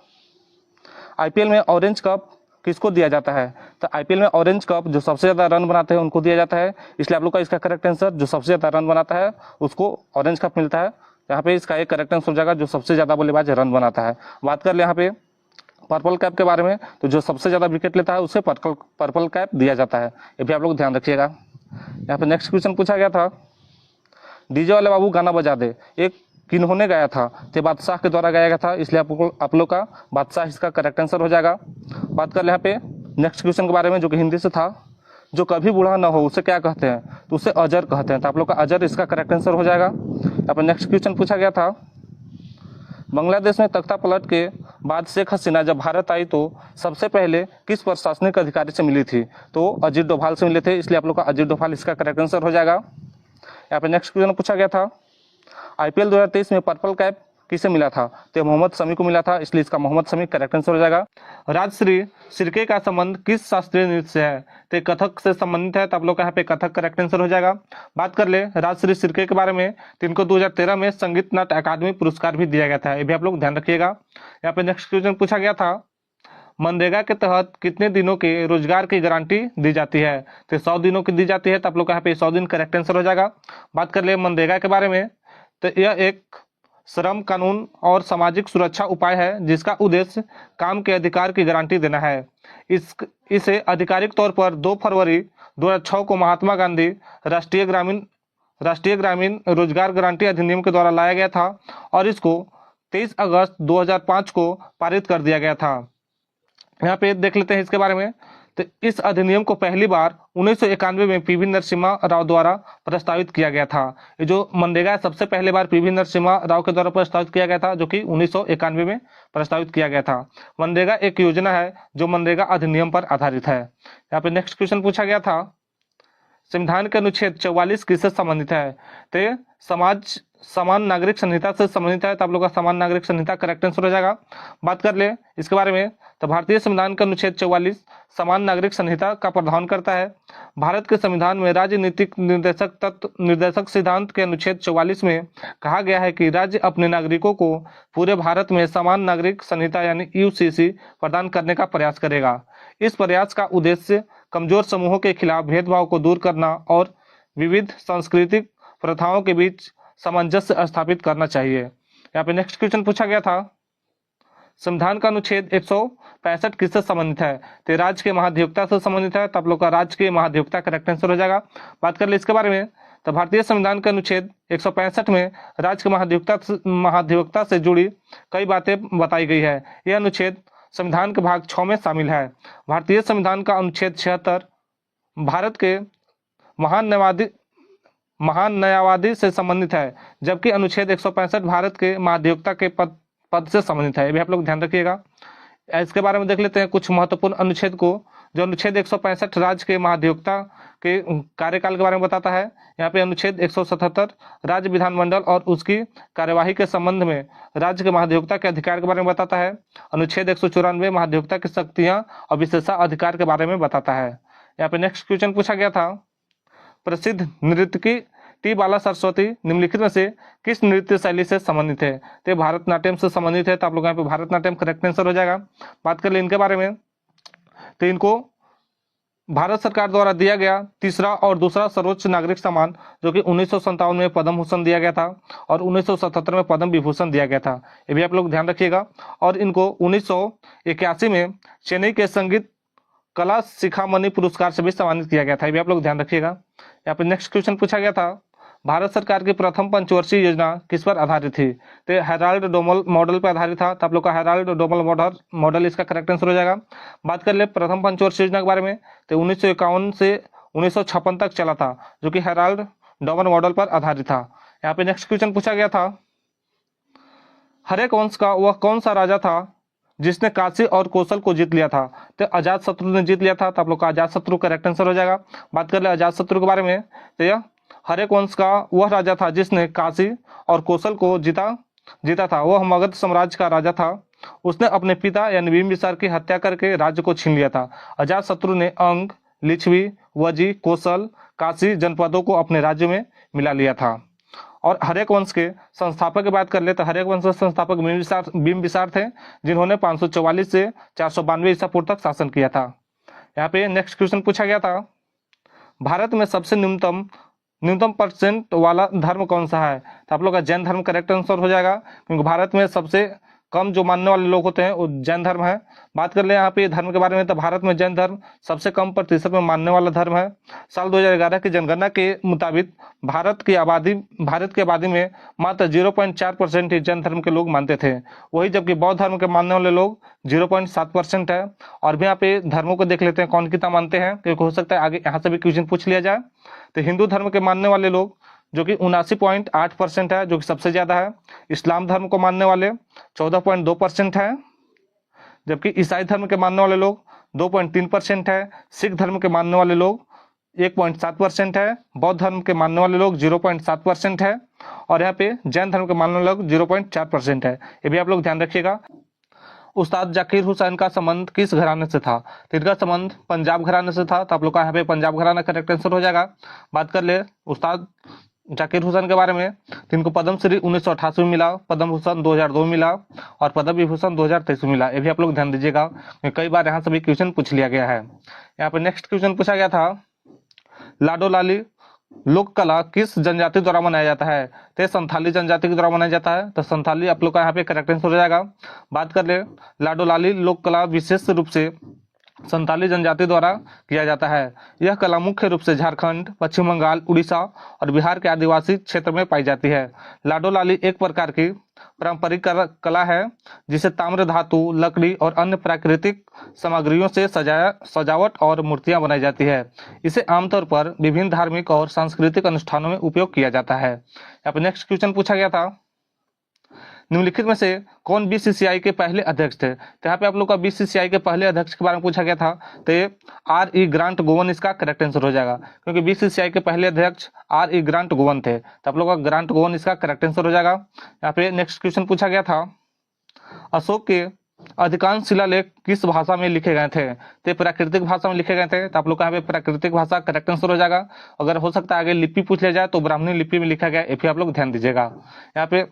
आईपीएल में ऑरेंज कप किसको दिया जाता है? तो आईपीएल में ऑरेंज कप जो सबसे ज्यादा रन बनाते हैं उनको दिया जाता है, इसलिए आप लोग का इसका करेक्ट आंसर जो सबसे ज्यादा रन बनाता है उसको ऑरेंज कप मिलता है। यहाँ पे इसका एक करेक्ट आंसर हो जाएगा जो सबसे ज्यादा बल्लेबाज रन बनाता है। बात कर ले यहाँ पे पर्पल कैप के बारे में, तो जो सबसे ज्यादा विकेट लेता है उसे पर्पल कैप दिया जाता है, ये भी आप लोग ध्यान रखिएगा। यहाँ पे नेक्स्ट क्वेश्चन पूछा गया था, डीजे वाले बाबू गाना बजा दे एक किन्होंने गाया था? तो बादशाह के द्वारा गाया गया था, इसलिए आप लोग का बादशाह इसका करेक्ट आंसर हो जाएगा। बात कर ले यहाँ पे नेक्स्ट क्वेश्चन के बारे में जो कि हिंदी से था, जो कभी बूढ़ा ना हो उसे क्या कहते हैं? तो उसे अजर कहते हैं। तो आप लोग का अजर इसका करेक्ट आंसर हो जाएगा। यहाँ पर नेक्स्ट क्वेश्चन पूछा गया था, बांग्लादेश में तख्ता पलट के बाद शेख हसीना जब भारत आई तो सबसे पहले किस प्रशासनिक अधिकारी से मिली थी? तो अजीत डोभाल से मिले थे, इसलिए आप लोग का अजीत डोभाल इसका करेक्ट आंसर हो जाएगा। यहाँ पे नेक्स्ट क्वेश्चन पूछा गया था, आईपीएल 2023 में पर्पल कैप किसे मिला था? तो मोहम्मद शमी को मिला था, इसलिए इसका मोहम्मद शमी करेक्ट आंसर हो जाएगा। राजश्री सिरके का संबंध किस शास्त्रीय नृत्य से है? तो कथक से संबंधित है, तो आप लोग का यहाँ पे कथक करेक्ट आंसर हो जाएगा। बात कर ले राजश्री सिरके के बारे में, तो इनको 2013 में संगीत नाट्य अकादमी पुरस्कार भी दिया गया था, ये भी आप लोग ध्यान रखिएगा। यहाँ पे नेक्स्ट क्वेश्चन पूछा गया था, मनरेगा के तहत कितने दिनों के रोजगार की गारंटी दी जाती है? तो 100 दिनों की दी जाती है, तो आप लोग का यहाँ पे 100 दिन करेक्ट आंसर हो जाएगा। बात कर ले मनरेगा के बारे में, तो यह एक श्रम कानून और सामाजिक सुरक्षा उपाय है जिसका उद्देश्य काम के अधिकार की गारंटी देना है। इसे आधिकारिक तौर पर 2 फरवरी 2006 को महात्मा गांधी राष्ट्रीय ग्रामीण रोजगार गारंटी अधिनियम के द्वारा लाया गया था और इसको 23 अगस्त 2005 को पारित कर दिया गया था। यहाँ पे देख लेते हैं इसके बारे में, तो इस अधिनियम को पहली बार 1991 में पीवी नरसिम्हा राव द्वारा प्रस्तावित किया गया था। ये जो मनरेगा सबसे पहले बार पीवी नरसिम्हा राव के द्वारा प्रस्तावित किया गया था, जो कि 1991 में प्रस्तावित किया गया था। मनरेगा एक योजना है जो मनरेगा अधिनियम पर आधारित है। यहाँ पे नेक्स्ट क्वेश्चन पूछा गया था, संविधान के अनुच्छेद 44 किससे संबंधित है? तो समान नागरिक संहिता से संबंधित है, तो आप लोग का समान नागरिक संहिता करेक्ट आंसर हो जाएगा। बात कर ले इसके बारे में, तो भारतीय संविधान का अनुच्छेद 44 समान नागरिक संहिता का प्रावधान करता है। भारत के संविधान में राजनीतिक निर्देशक सिद्धांत के अनुच्छेद 44 में कहा गया है कि राज्य अपने नागरिकों को पूरे भारत में समान नागरिक संहिता यानी यूसीसी प्रदान करने का प्रयास करेगा। इस प्रयास का उद्देश्य कमजोर समूहों के खिलाफ भेदभाव को दूर करना और विविध सांस्कृतिक प्रथाओं के बीच सामंजस्य स्थापित करना चाहिए। यहाँ पे नेक्स्ट क्वेश्चन पूछा गया था, संविधान का अनुच्छेद 165 किससे संबंधित है? तो राज्य के महाधिवक्ता से संबंधित है, तो आप लोग का राज्य के महाधिवक्ता करेक्ट आंसर हो जाएगा। बात कर ले इसके बारे में, तो भारतीय संविधान के अनुच्छेद 165 में राज्य के महाधिवक्ता से जुड़ी कई बातें बताई गई है। यह अनुच्छेद संविधान के भाग 6 में शामिल है। भारतीय संविधान का अनुच्छेद 76 भारत के महान न्यायवादी से संबंधित है, जबकि अनुच्छेद 165 भारत के महाधिवक्ता के पद से संबंधित है, ये भी आप लोग ध्यान रखिएगा। इसके बारे में देख लेते हैं कुछ महत्वपूर्ण अनुच्छेद को। जो अनुच्छेद 165 राज्य के महाधिवक्ता के कार्यकाल के बारे में बताता है। यहाँ पे अनुच्छेद 177 राज्य विधानमंडल और उसकी कार्यवाही के संबंध में राज्य के महाधिवक्ता के अधिकार के बारे में बताता है। अनुच्छेद 194 महाधिवक्ता की शक्तियां और विशेषाधिकार के बारे में बताता है। यहाँ पे नेक्स्ट क्वेश्चन पूछा गया था, प्रसिद्ध नृत्यकी टी बाला सरस्वती निम्नलिखित में से किस नृत्य शैली से संबंधित है? तो भारतनाट्यम से संबंधित है, तो आप लोग यहाँ पे भारतनाट्यम करेक्ट आंसर हो जाएगा। बात कर ले इनके बारे में, तो इनको भारत सरकार द्वारा दिया गया तीसरा और दूसरा सर्वोच्च नागरिक सम्मान जो कि 1957 में पद्म भूषण दिया गया था और 1977 में पद्म विभूषण दिया गया था, ये भी आप लोग ध्यान रखिएगा। और इनको 1981 में चेन्नई के संगीत कला शिखामणि पुरस्कार से भी सम्मानित किया गया था, ये भी आप लोग ध्यान रखिएगा। यहाँ पे नेक्स्ट क्वेश्चन पूछा गया था, भारत सरकार की प्रथम पंचवर्षीय योजना किस पर आधारित थी? तो हेराल्ड डोमल मॉडल पर आधारित था, तो आप लोग का हेराल्ड डोमल मॉडल इसका करेक्ट आंसर हो जाएगा। बात कर ले प्रथम पंचवर्षीय योजना के बारे में, तो 1951 से 1956 तक चला था, जो कि हेराल्ड डोमल मॉडल पर आधारित था। यहाँ पे नेक्स्ट क्वेश्चन पूछा गया था, हर्यक वंश का वह कौन सा राजा था जिसने काशी और कौशल को जीत लिया था? तो अजात शत्रु ने जीत लिया था, तो आप लोग का अजात शत्रु करेक्ट आंसर हो जाएगा। बात कर ले अजात शत्रु के बारे में, तो यह हर्यक वंश का वह राजा था जिसने काशी और कौशल को जीता था। वह मगध साम्राज्य का राजा था। उसने अपने पिता यानी बिंबिसार की हत्या करके राज्य को छीन लिया था। अजात शत्रु ने अंग, लिच्छवी, वजी, कौशल, काशी जनपदों को अपने राज्य में मिला लिया था। और हर्यक वंश के संस्थापक की बात कर ले, तो हर्यक वंश के संस्थापक बिंबिसार थे, जिन्होंने 544 से 492 ईसा पूर्व तक शासन किया था। यहाँ पे नेक्स्ट क्वेश्चन पूछा गया था, भारत में सबसे न्यूनतम परसेंट वाला धर्म कौन सा है? तो आप लोग का जैन धर्म करेक्ट आंसर हो जाएगा, क्योंकि भारत में सबसे कम जो मानने वाले लोग होते हैं वो जैन धर्म है। बात कर ले यहाँ पे धर्म के बारे में, तो भारत में जैन धर्म सबसे कम प्रतिशत में मानने वाला धर्म है। साल 2011 की जनगणना के मुताबिक भारत की आबादी में मात्र 0.4% ही जैन धर्म के लोग मानते थे, वही जबकि बौद्ध धर्म के मानने वाले लोग 0.7% है। और भी यहाँ पे धर्मों को देख लेते हैं कौन कितना मानते हैं, क्योंकि हो सकता है आगे यहाँ से भी क्वेश्चन पूछ लिया जाए। तो हिंदू धर्म के मानने वाले लोग जो कि 79.8% है, जो कि सबसे ज्यादा है। इस्लाम धर्म को मानने वाले 14.2% है, जबकि ईसाई धर्म के मानने वाले लोग 2.3% है। सिख धर्म के मानने वाले लोग 1.7% है। बौद्ध धर्म के मानने वाले लोग 0.7% है। और यहाँ पे जैन धर्म के मानने वाले लोग 0.4% है, ये भी आप लोग ध्यान रखिएगा। उस्ताद जाकिर हुसैन का संबंध किस घराने से था? तो इनका संबंध पंजाब घराने से था, तो आप लोग का यहाँ पे पंजाब घराना करेक्ट आंसर हो जाएगा। बात कर ले उस्ताद जाकिर हुसैन के बारे में, तो इनको पद्मश्री 1988 में मिला, पद्म भूषण 2002 में मिला और पद्म विभूषण 2023 में मिला, ये भी आप लोग ध्यान दीजिएगा, कई बार यहाँ से भी क्वेश्चन पूछ लिया गया है। यहाँ पे नेक्स्ट क्वेश्चन पूछा गया था, लाडो लाली लोक कला किस जनजाति द्वारा मनाया जाता है? तो संथाली जनजाति के द्वारा मनाया जाता है, तो संथाली आप लोग का यहाँ पे करेक्ट आंसर हो जाएगा। बात कर ले लाडो लाली लोक कला विशेष रूप से संथाली जनजाति द्वारा किया जाता है। यह कला मुख्य रूप से झारखंड, पश्चिम बंगाल, उड़ीसा और बिहार के आदिवासी क्षेत्र में पाई जाती है। लाडो लाली एक प्रकार की पारंपरिक कला है जिसे ताम्र धातु, लकड़ी और अन्य प्राकृतिक सामग्रियों से सजावट और मूर्तियां बनाई जाती है। इसे आमतौर पर विभिन्न धार्मिक और सांस्कृतिक अनुष्ठानों में उपयोग किया जाता है। यहाँ पे नेक्स्ट क्वेश्चन पूछा गया था, निम्नलिखित में से कौन बीसीसीआई के पहले अध्यक्ष थे? तो यहाँ पे आप लोग का बीसीसीआई के पहले अध्यक्ष के बारे में पूछा गया था, तो R.E. ग्रांट गोवन इसका करेक्ट आंसर हो जाएगा, क्योंकि बीसीसीआई के पहले अध्यक्ष R.E. ग्रांट गोवन थे, तो आप लोग का ग्रांट गोवन इसका करेक्ट आंसर हो जाएगा। यहाँ पे नेक्स्ट क्वेश्चन पूछा गया था, अशोक के अधिकांश शिलालेख किस भाषा में लिखे गए थे? तो प्राकृतिक भाषा में लिखे गए थे, तो आप लोग का यहाँ पे प्राकृतिक भाषा करेक्ट आंसर हो जाएगा। अगर हो सकता है आगे लिपि पूछ लिया जाए तो ब्राह्मणी लिपि में लिखा गया, ये भी आप लोग ध्यान दीजिएगा। यहाँ पे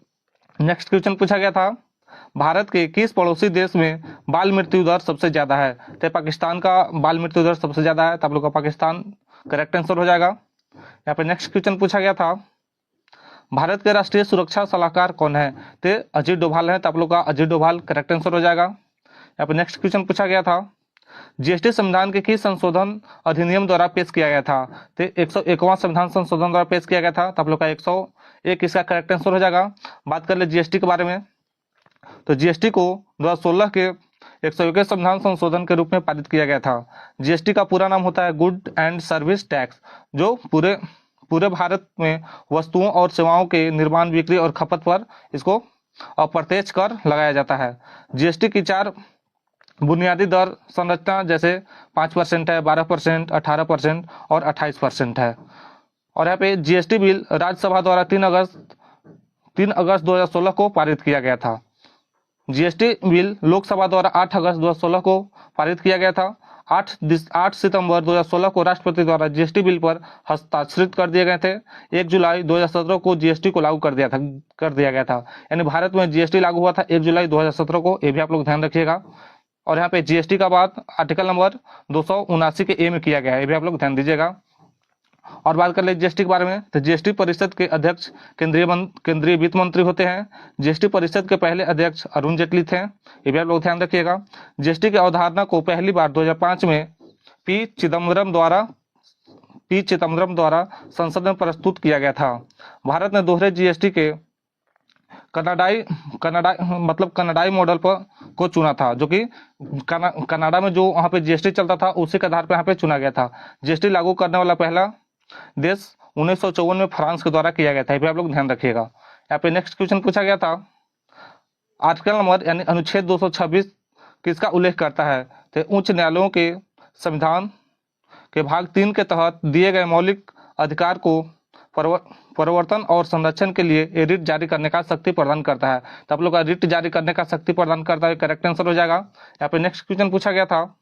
नेक्स्ट क्वेश्चन पूछा गया था, भारत के किस पड़ोसी देश में बाल मृत्यु दर सबसे ज्यादा है? तो पाकिस्तान का बाल मृत्यु दर सबसे ज्यादा है, तो आप लोग का पाकिस्तान करेक्ट आंसर हो जाएगा। यहाँ पे नेक्स्ट क्वेश्चन पूछा गया था, भारत के राष्ट्रीय सुरक्षा सलाहकार कौन है? तो अजीत डोभाल है, तो आप लोग का अजीत डोभाल करेक्ट आंसर हो जाएगा। यहाँ पे नेक्स्ट क्वेश्चन पूछा गया था, जीएसटी संविधान के किस संशोधन अधिनियम द्वारा पेश किया गया था? तो 101वां संविधान संशोधन द्वारा पेश किया गया था, तो आप लोग का 101 इसका करेक्ट आंसर हो जाएगा। बात कर ले जीएसटी के बारे में, तो जीएसटी को 2016 के 101 संविधान संशोधन के रूप में पारित किया गया था। जीएसटी का पूरा नाम होता है गुड एंड सर्विस टैक्स, जो पूरे भारत में वस्तुओं और सेवाओं के निर्माण, बिक्री और खपत पर इसको अप्रत्यक्ष कर लगाया जाता है। जीएसटी की 4 बुनियादी दर संरचना जैसे 5% है, 12%, 18% और 28% है। और यहाँ पे जीएसटी बिल राज्यसभा द्वारा 3 अगस्त 2016 को पारित किया गया था। जीएसटी बिल लोकसभा द्वारा 8 अगस्त 2016 को पारित किया गया था। 8 सितंबर 2016 को राष्ट्रपति द्वारा जीएसटी बिल पर हस्ताक्षरित कर दिए गए थे। 1 जुलाई 2017 को जीएसटी को लागू कर दिया गया था। यानी भारत में जीएसटी लागू हुआ था 1 जुलाई 2017 को, ये भी आप लोग ध्यान रखिएगा। और यहाँ पे जीएसटी का बात आर्टिकल नंबर 279 के ए में किया गया है, ये भी आप लोग ध्यान दीजिएगा। और बात कर ले जीएसटी के बारे में, तो जीएसटी परिषद के अध्यक्ष केंद्रीय वित्त मंत्री होते हैं। जीएसटी परिषद के पहले अध्यक्ष अरुण जेटली थे, ये भी आप लोग ध्यान रखिएगा। जीएसटी की अवधारणा को पहली बार 2005 में पी चिदम्बरम द्वारा संसद में प्रस्तुत किया गया था। भारत ने दोहरे जीएसटी के कनाडाई मॉडल पर को चुना था, जो कि कनाडा में जो वहाँ पे जीएसटी चलता था उसी के आधार पर यहाँ पे चुना गया था। जीएसटी लागू करने वाला पहला देश 1954 में फ्रांस के द्वारा किया गया था, ये भी आप लोग ध्यान रखिएगा। यहाँ पे नेक्स्ट क्वेश्चन पूछा गया था, आर्टिकल नंबर यानी अनुच्छेद 226 किसका उल्लेख करता है? तो उच्च न्यायालयों के संविधान के भाग 3 के तहत दिए गए मौलिक अधिकार को परिवर्तन और संरक्षण के लिए रिट जारी करने का शक्ति प्रदान करता है। तो आप लोग का रिट जारी करने का शक्ति प्रदान करता है, करेक्ट आंसर हो जाएगा। यहाँ पे नेक्स्ट क्वेश्चन पूछा गया था,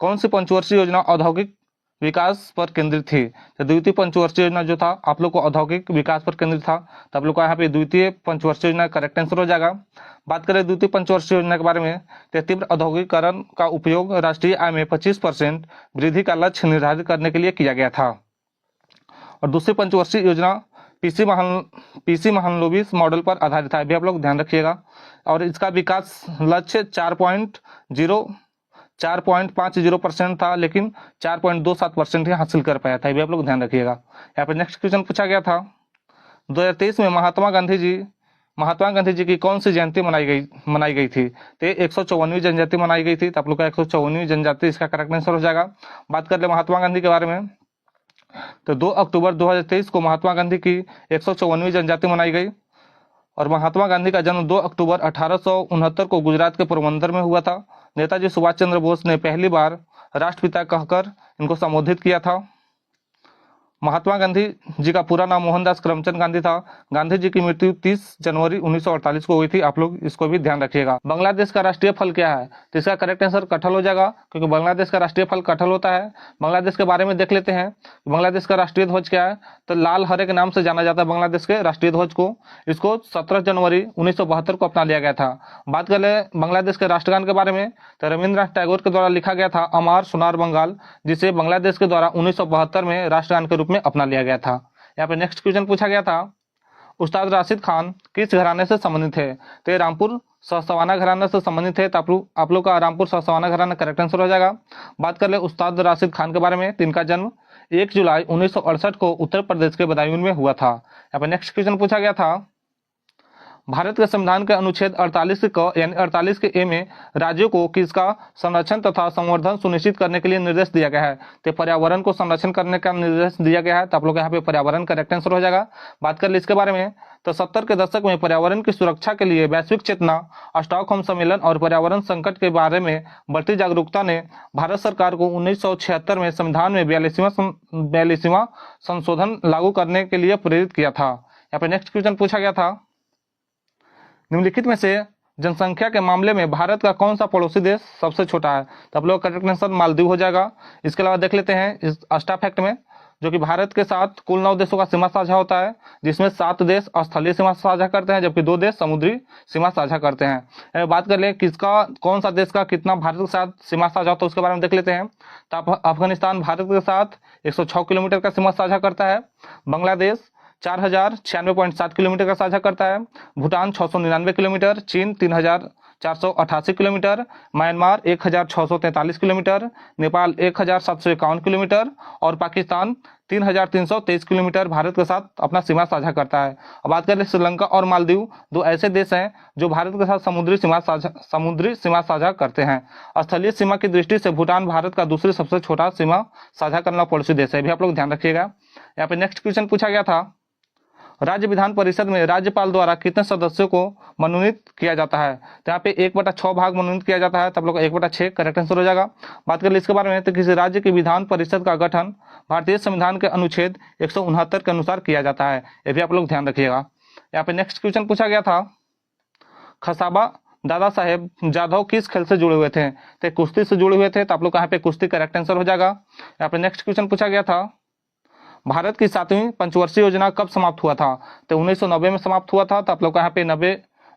कौन सी पंचवर्षीय योजना औद्योगिक विकास पर केंद्रित थी? तो द्वितीय पंचवर्षीय योजना जो था आप लोग को औद्योगिक विकास पर केंद्रित था, तो आप लोग का यहाँ पे द्वितीय पंचवर्षीय योजना करेक्ट आंसर हो जाएगा। बात करें द्वितीय पंचवर्षीय योजना के बारे में, तो तीव्र औद्योगिकरण का उपयोग राष्ट्रीय आय में 25% वृद्धि का लक्ष्य निर्धारित करने के लिए किया गया था। और दूसरी पंचवर्षीय योजना पीसी महालनोबिस मॉडल पर आधारित है, भी आप लोग ध्यान रखिएगा। और इसका विकास लक्ष्य 4.50% था, लेकिन 4.27% ही हासिल कर पाया था, ये भी आप लोग ध्यान रखिएगा। यहाँ पे नेक्स्ट क्वेश्चन पूछा गया था, 2023 में महात्मा गांधी जी की कौन सी जयंती मनाई गई थी? तो 154वीं जनजाति मनाई गई थी, तो आप लोग का 154वीं जनजाति इसका करेक्ट आंसर हो जाएगा। बात कर ले महात्मा गांधी के बारे में, तो 2 अक्टूबर 2023 को महात्मा गांधी की 154वीं जनजाति मनाई गई। और महात्मा गांधी का जन्म 2 अक्टूबर 1869 को गुजरात के पोरबंदर में हुआ था। नेताजी सुभाष चंद्र बोस ने पहली बार राष्ट्रपिता कहकर इनको संबोधित किया था। महात्मा गांधी जी का पूरा नाम मोहनदास करमचंद गांधी था। गांधी जी की मृत्यु 30 जनवरी 1948 को हुई थी, आप लोग इसको भी ध्यान रखिएगा। बांग्लादेश का राष्ट्रीय फल क्या है? तो इसका करेक्ट आंसर कटहल हो जाएगा, क्योंकि बांग्लादेश का राष्ट्रीय फल कटहल होता है। बांग्लादेश के बारे में देख लेते हैं, बांग्लादेश का राष्ट्रीय ध्वज क्या है? तो लाल हरे के नाम से जाना जाता है बांग्लादेश के राष्ट्रीय ध्वज को। इसको 17 जनवरी 1972 को अपना लिया गया था। बात कर ले बांग्लादेश के राष्ट्रगान के बारे में, तो रविंद्रनाथ टैगोर के द्वारा लिखा गया था अमार सोनार बंगाल, जिसे बांग्लादेश के द्वारा 1972 में राष्ट्रगान के रूप में अपना लिया गया था। यहाँ पे नेक्स्ट क्वेश्चन पूछा गया था, उस्ताद राशिद खान किस घराने से संबंधित है? तो ये रामपुर सवाना घराना से संबंधित है, तो आप लोग का रामपुर सवाना घराना करेक्ट आंसर हो जाएगा। बात कर ले उस्ताद राशिद खान के बारे में, तो इनका जन्म 1 जुलाई 1968 को उत्तर प्रदेश के बदायूं में हुआ था। यहाँ पे नेक्स्ट क्वेश्चन पूछा गया था, भारत के संविधान के अनुच्छेद 48 के ए में राज्यों को किसका संरक्षण तथा संवर्धन सुनिश्चित करने के लिए निर्देश दिया गया है? तो पर्यावरण को संरक्षण करने का निर्देश दिया गया है, तो आप लोग यहाँ पे पर्यावरण करेक्ट आंसर हो जाएगा। बात कर ले इसके बारे में, तो 70 के दशक में पर्यावरण की सुरक्षा के लिए वैश्विक चेतना, स्टॉकहोम सम्मेलन और पर्यावरण संकट के बारे में बढ़ती जागरूकता ने भारत सरकार को 1976 में संविधान में 42वां संशोधन लागू करने के लिए प्रेरित किया था। यहाँ पे नेक्स्ट क्वेश्चन पूछा गया था, निम्नलिखित में से जनसंख्या के मामले में भारत का कौन सा पड़ोसी देश सबसे छोटा है? तो आप लोग का करेक्ट आंसर मालदीव हो जाएगा। इसके अलावा देख लेते हैं इस अस्टा फैक्ट में, जो कि भारत के साथ कुल 9 देशों का सीमा साझा होता है, जिसमें 7 देश स्थलीय सीमा साझा करते हैं, जबकि 2 देश समुद्री सीमा साझा करते हैं। बात कर ले किसका कौन सा देश का कितना भारत के साथ सीमा साझा होता है उसके बारे में देख लेते हैं। तो अफगानिस्तान भारत के साथ 106 किलोमीटर का सीमा साझा करता है। बांग्लादेश 4096.7 किलोमीटर का साझा करता है। भूटान 699 किलोमीटर, चीन 3488 kilometre, Myanmar 1643 kilometre, Nepal 1751 kilometre और पाकिस्तान 3323 किलोमीटर भारत के साथ अपना सीमा साझा करता है। अब बात करें श्रीलंका और मालदीव, 2 ऐसे देश हैं जो भारत के साथ समुद्री सीमा साझा करते हैं। स्थलीय सीमा की दृष्टि से भूटान भारत का दूसरी सबसे छोटा सीमा साझा करना पड़ोसी देश है, भी आप लोग ध्यान रखिएगा। यहाँ पे नेक्स्ट क्वेश्चन पूछा गया था, राज्य विधान परिषद में राज्यपाल द्वारा कितने सदस्यों को मनोनीत किया जाता है? तो यहाँ पे 1/6 भाग मनोनीत किया जाता है, तब लोग 1/6 करेक्ट आंसर हो जाएगा। बात कर ले इसके बारे में, तो किसी राज्य की विधान परिषद का गठन भारतीय संविधान के अनुच्छेद 169 के अनुसार किया जाता है, ये भी आप लोग ध्यान रखिएगा। यहाँ पे नेक्स्ट क्वेश्चन पूछा गया था, खसाबा दादा साहेब जाधव किस खेल से जुड़े हुए थे? तो कुश्ती से जुड़े हुए थे, तो आप लोग यहाँ पे कुश्ती करेक्ट आंसर हो जाएगा। यहाँ पे नेक्स्ट क्वेश्चन पूछा गया था, भारत की 7वीं पंचवर्षीय योजना कब समाप्त हुआ था? तो 1990 में समाप्त हुआ था, तो आप लोग का यहाँ पे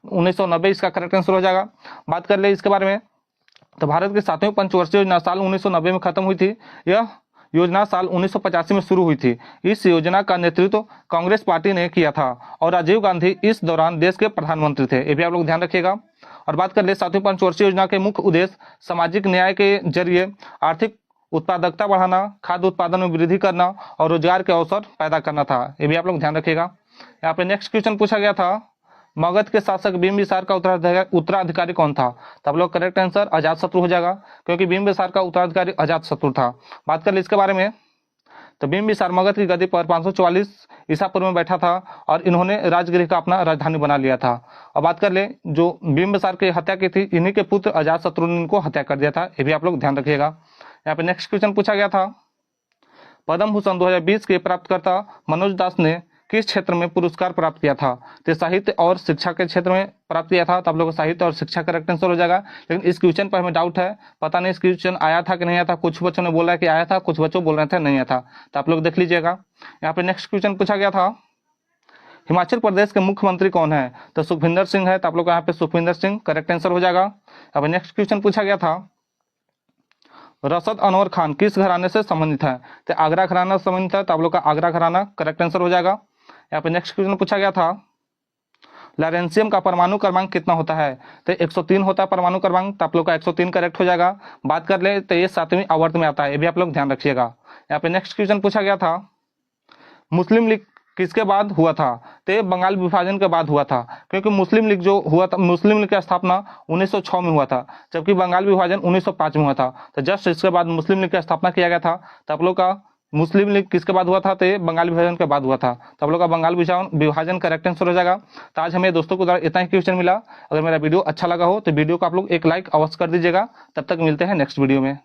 1990 इसका करेक्ट आंसर हो जाएगा। बात कर ले इसके बारे में, तो भारत की 7वीं पंचवर्षीय योजना साल 1990 में खत्म हुई थी। यह योजना साल 1985 में शुरू हुई थी। इस योजना का नेतृत्व कांग्रेस पार्टी ने किया था और राजीव गांधी इस दौरान देश के प्रधानमंत्री थे। ये भी आप लोग ध्यान रखिएगा। और बात कर ले 7वीं पंचवर्षीय योजना के मुख्य उद्देश्य सामाजिक न्याय के जरिए आर्थिक उत्पादकता बढ़ाना, खाद्य उत्पादन में वृद्धि करना और रोजगार के अवसर पैदा करना था। ये भी आप लोग ध्यान रखिएगा। यहाँ पे नेक्स्ट क्वेश्चन पूछा गया था, मगध के शासक बिंबिसार का उत्तराधिकारी कौन था? तो आप लोग करेक्ट आंसर अजातशत्रु हो जाएगा, क्योंकि बिंबिसार का उत्तराधिकारी अजातशत्रु था। बात कर ले इसके बारे में, तो बिंबिसार मगध की गद्दी पर 544 ईसा पूर्व में बैठा था और इन्होंने राजगृह का अपना राजधानी बना लिया था। और बात कर ले जो बिंबिसार की हत्या की थी, इन्हीं के पुत्र अजातशत्रु ने इनको हत्या कर दिया था। ये भी आप लोग ध्यान रखिएगा। यहाँ पे नेक्स्ट क्वेश्चन पूछा गया था, पद्म भूषण 2020 के प्राप्तकर्ता मनोज दास ने किस क्षेत्र में पुरस्कार प्राप्त किया था? तो साहित्य और शिक्षा के क्षेत्र में प्राप्त किया था। तो आप लोगों को साहित्य और शिक्षा करेक्ट आंसर हो जाएगा। लेकिन इस क्वेश्चन पर हमें डाउट है, पता नहीं इस क्वेश्चन आया था कि नहीं आया था। कुछ बच्चों ने बोला है कि आया था, कुछ बच्चों बोल रहे थे नहीं आया था। तो आप लोग देख लीजिएगा। यहाँ पे नेक्स्ट क्वेश्चन पूछा गया था, हिमाचल प्रदेश के मुख्यमंत्री कौन है? तो सुखविंदर सिंह है। तो आप लोग यहाँ पे सुखविंदर सिंह करेक्ट आंसर हो जाएगा। अब नेक्स्ट क्वेश्चन पूछा गया था, रशद अनवर खान किस घराने से संबंधित है? तो आगरा घराना से संबंधित है। तो आप लोग का आगरा घराना करेक्ट आंसर हो जाएगा। यहाँ पे नेक्स्ट क्वेश्चन पूछा गया था, लॉरेंशियम का परमाणु क्रमांक कितना होता है? तो 103 होता है परमाणु क्रमांक। तो आप लोग का 103 करेक्ट हो जाएगा। बात कर ले तो ये 7वीं आवर्त में आता है। ये भी आप लोग ध्यान रखिएगा। यहाँ पे नेक्स्ट क्वेश्चन पूछा गया था, मुस्लिम लीग किसके बाद हुआ था? तो ये बंगाल विभाजन के बाद हुआ था, क्योंकि मुस्लिम लीग जो हुआ था, मुस्लिम लीग की स्थापना 1906 में हुआ था, जबकि बंगाल विभाजन 1905 में हुआ था। तो जस्ट इसके बाद मुस्लिम लीग की स्थापना किया गया था। तो आप लोग का मुस्लिम लीग किसके बाद हुआ था? तो ये बंगाल विभाजन के बाद हुआ था। तो आप लोग का बंगाल विभाजन करेक्ट आंसर हो जाएगा। तो आज हमें दोस्तों को इतना ही क्वेश्चन मिला। अगर मेरा वीडियो अच्छा लगा हो तो वीडियो को आप लोग एक लाइक अवश्य कर दीजिएगा। तब तक मिलते हैं नेक्स्ट वीडियो में।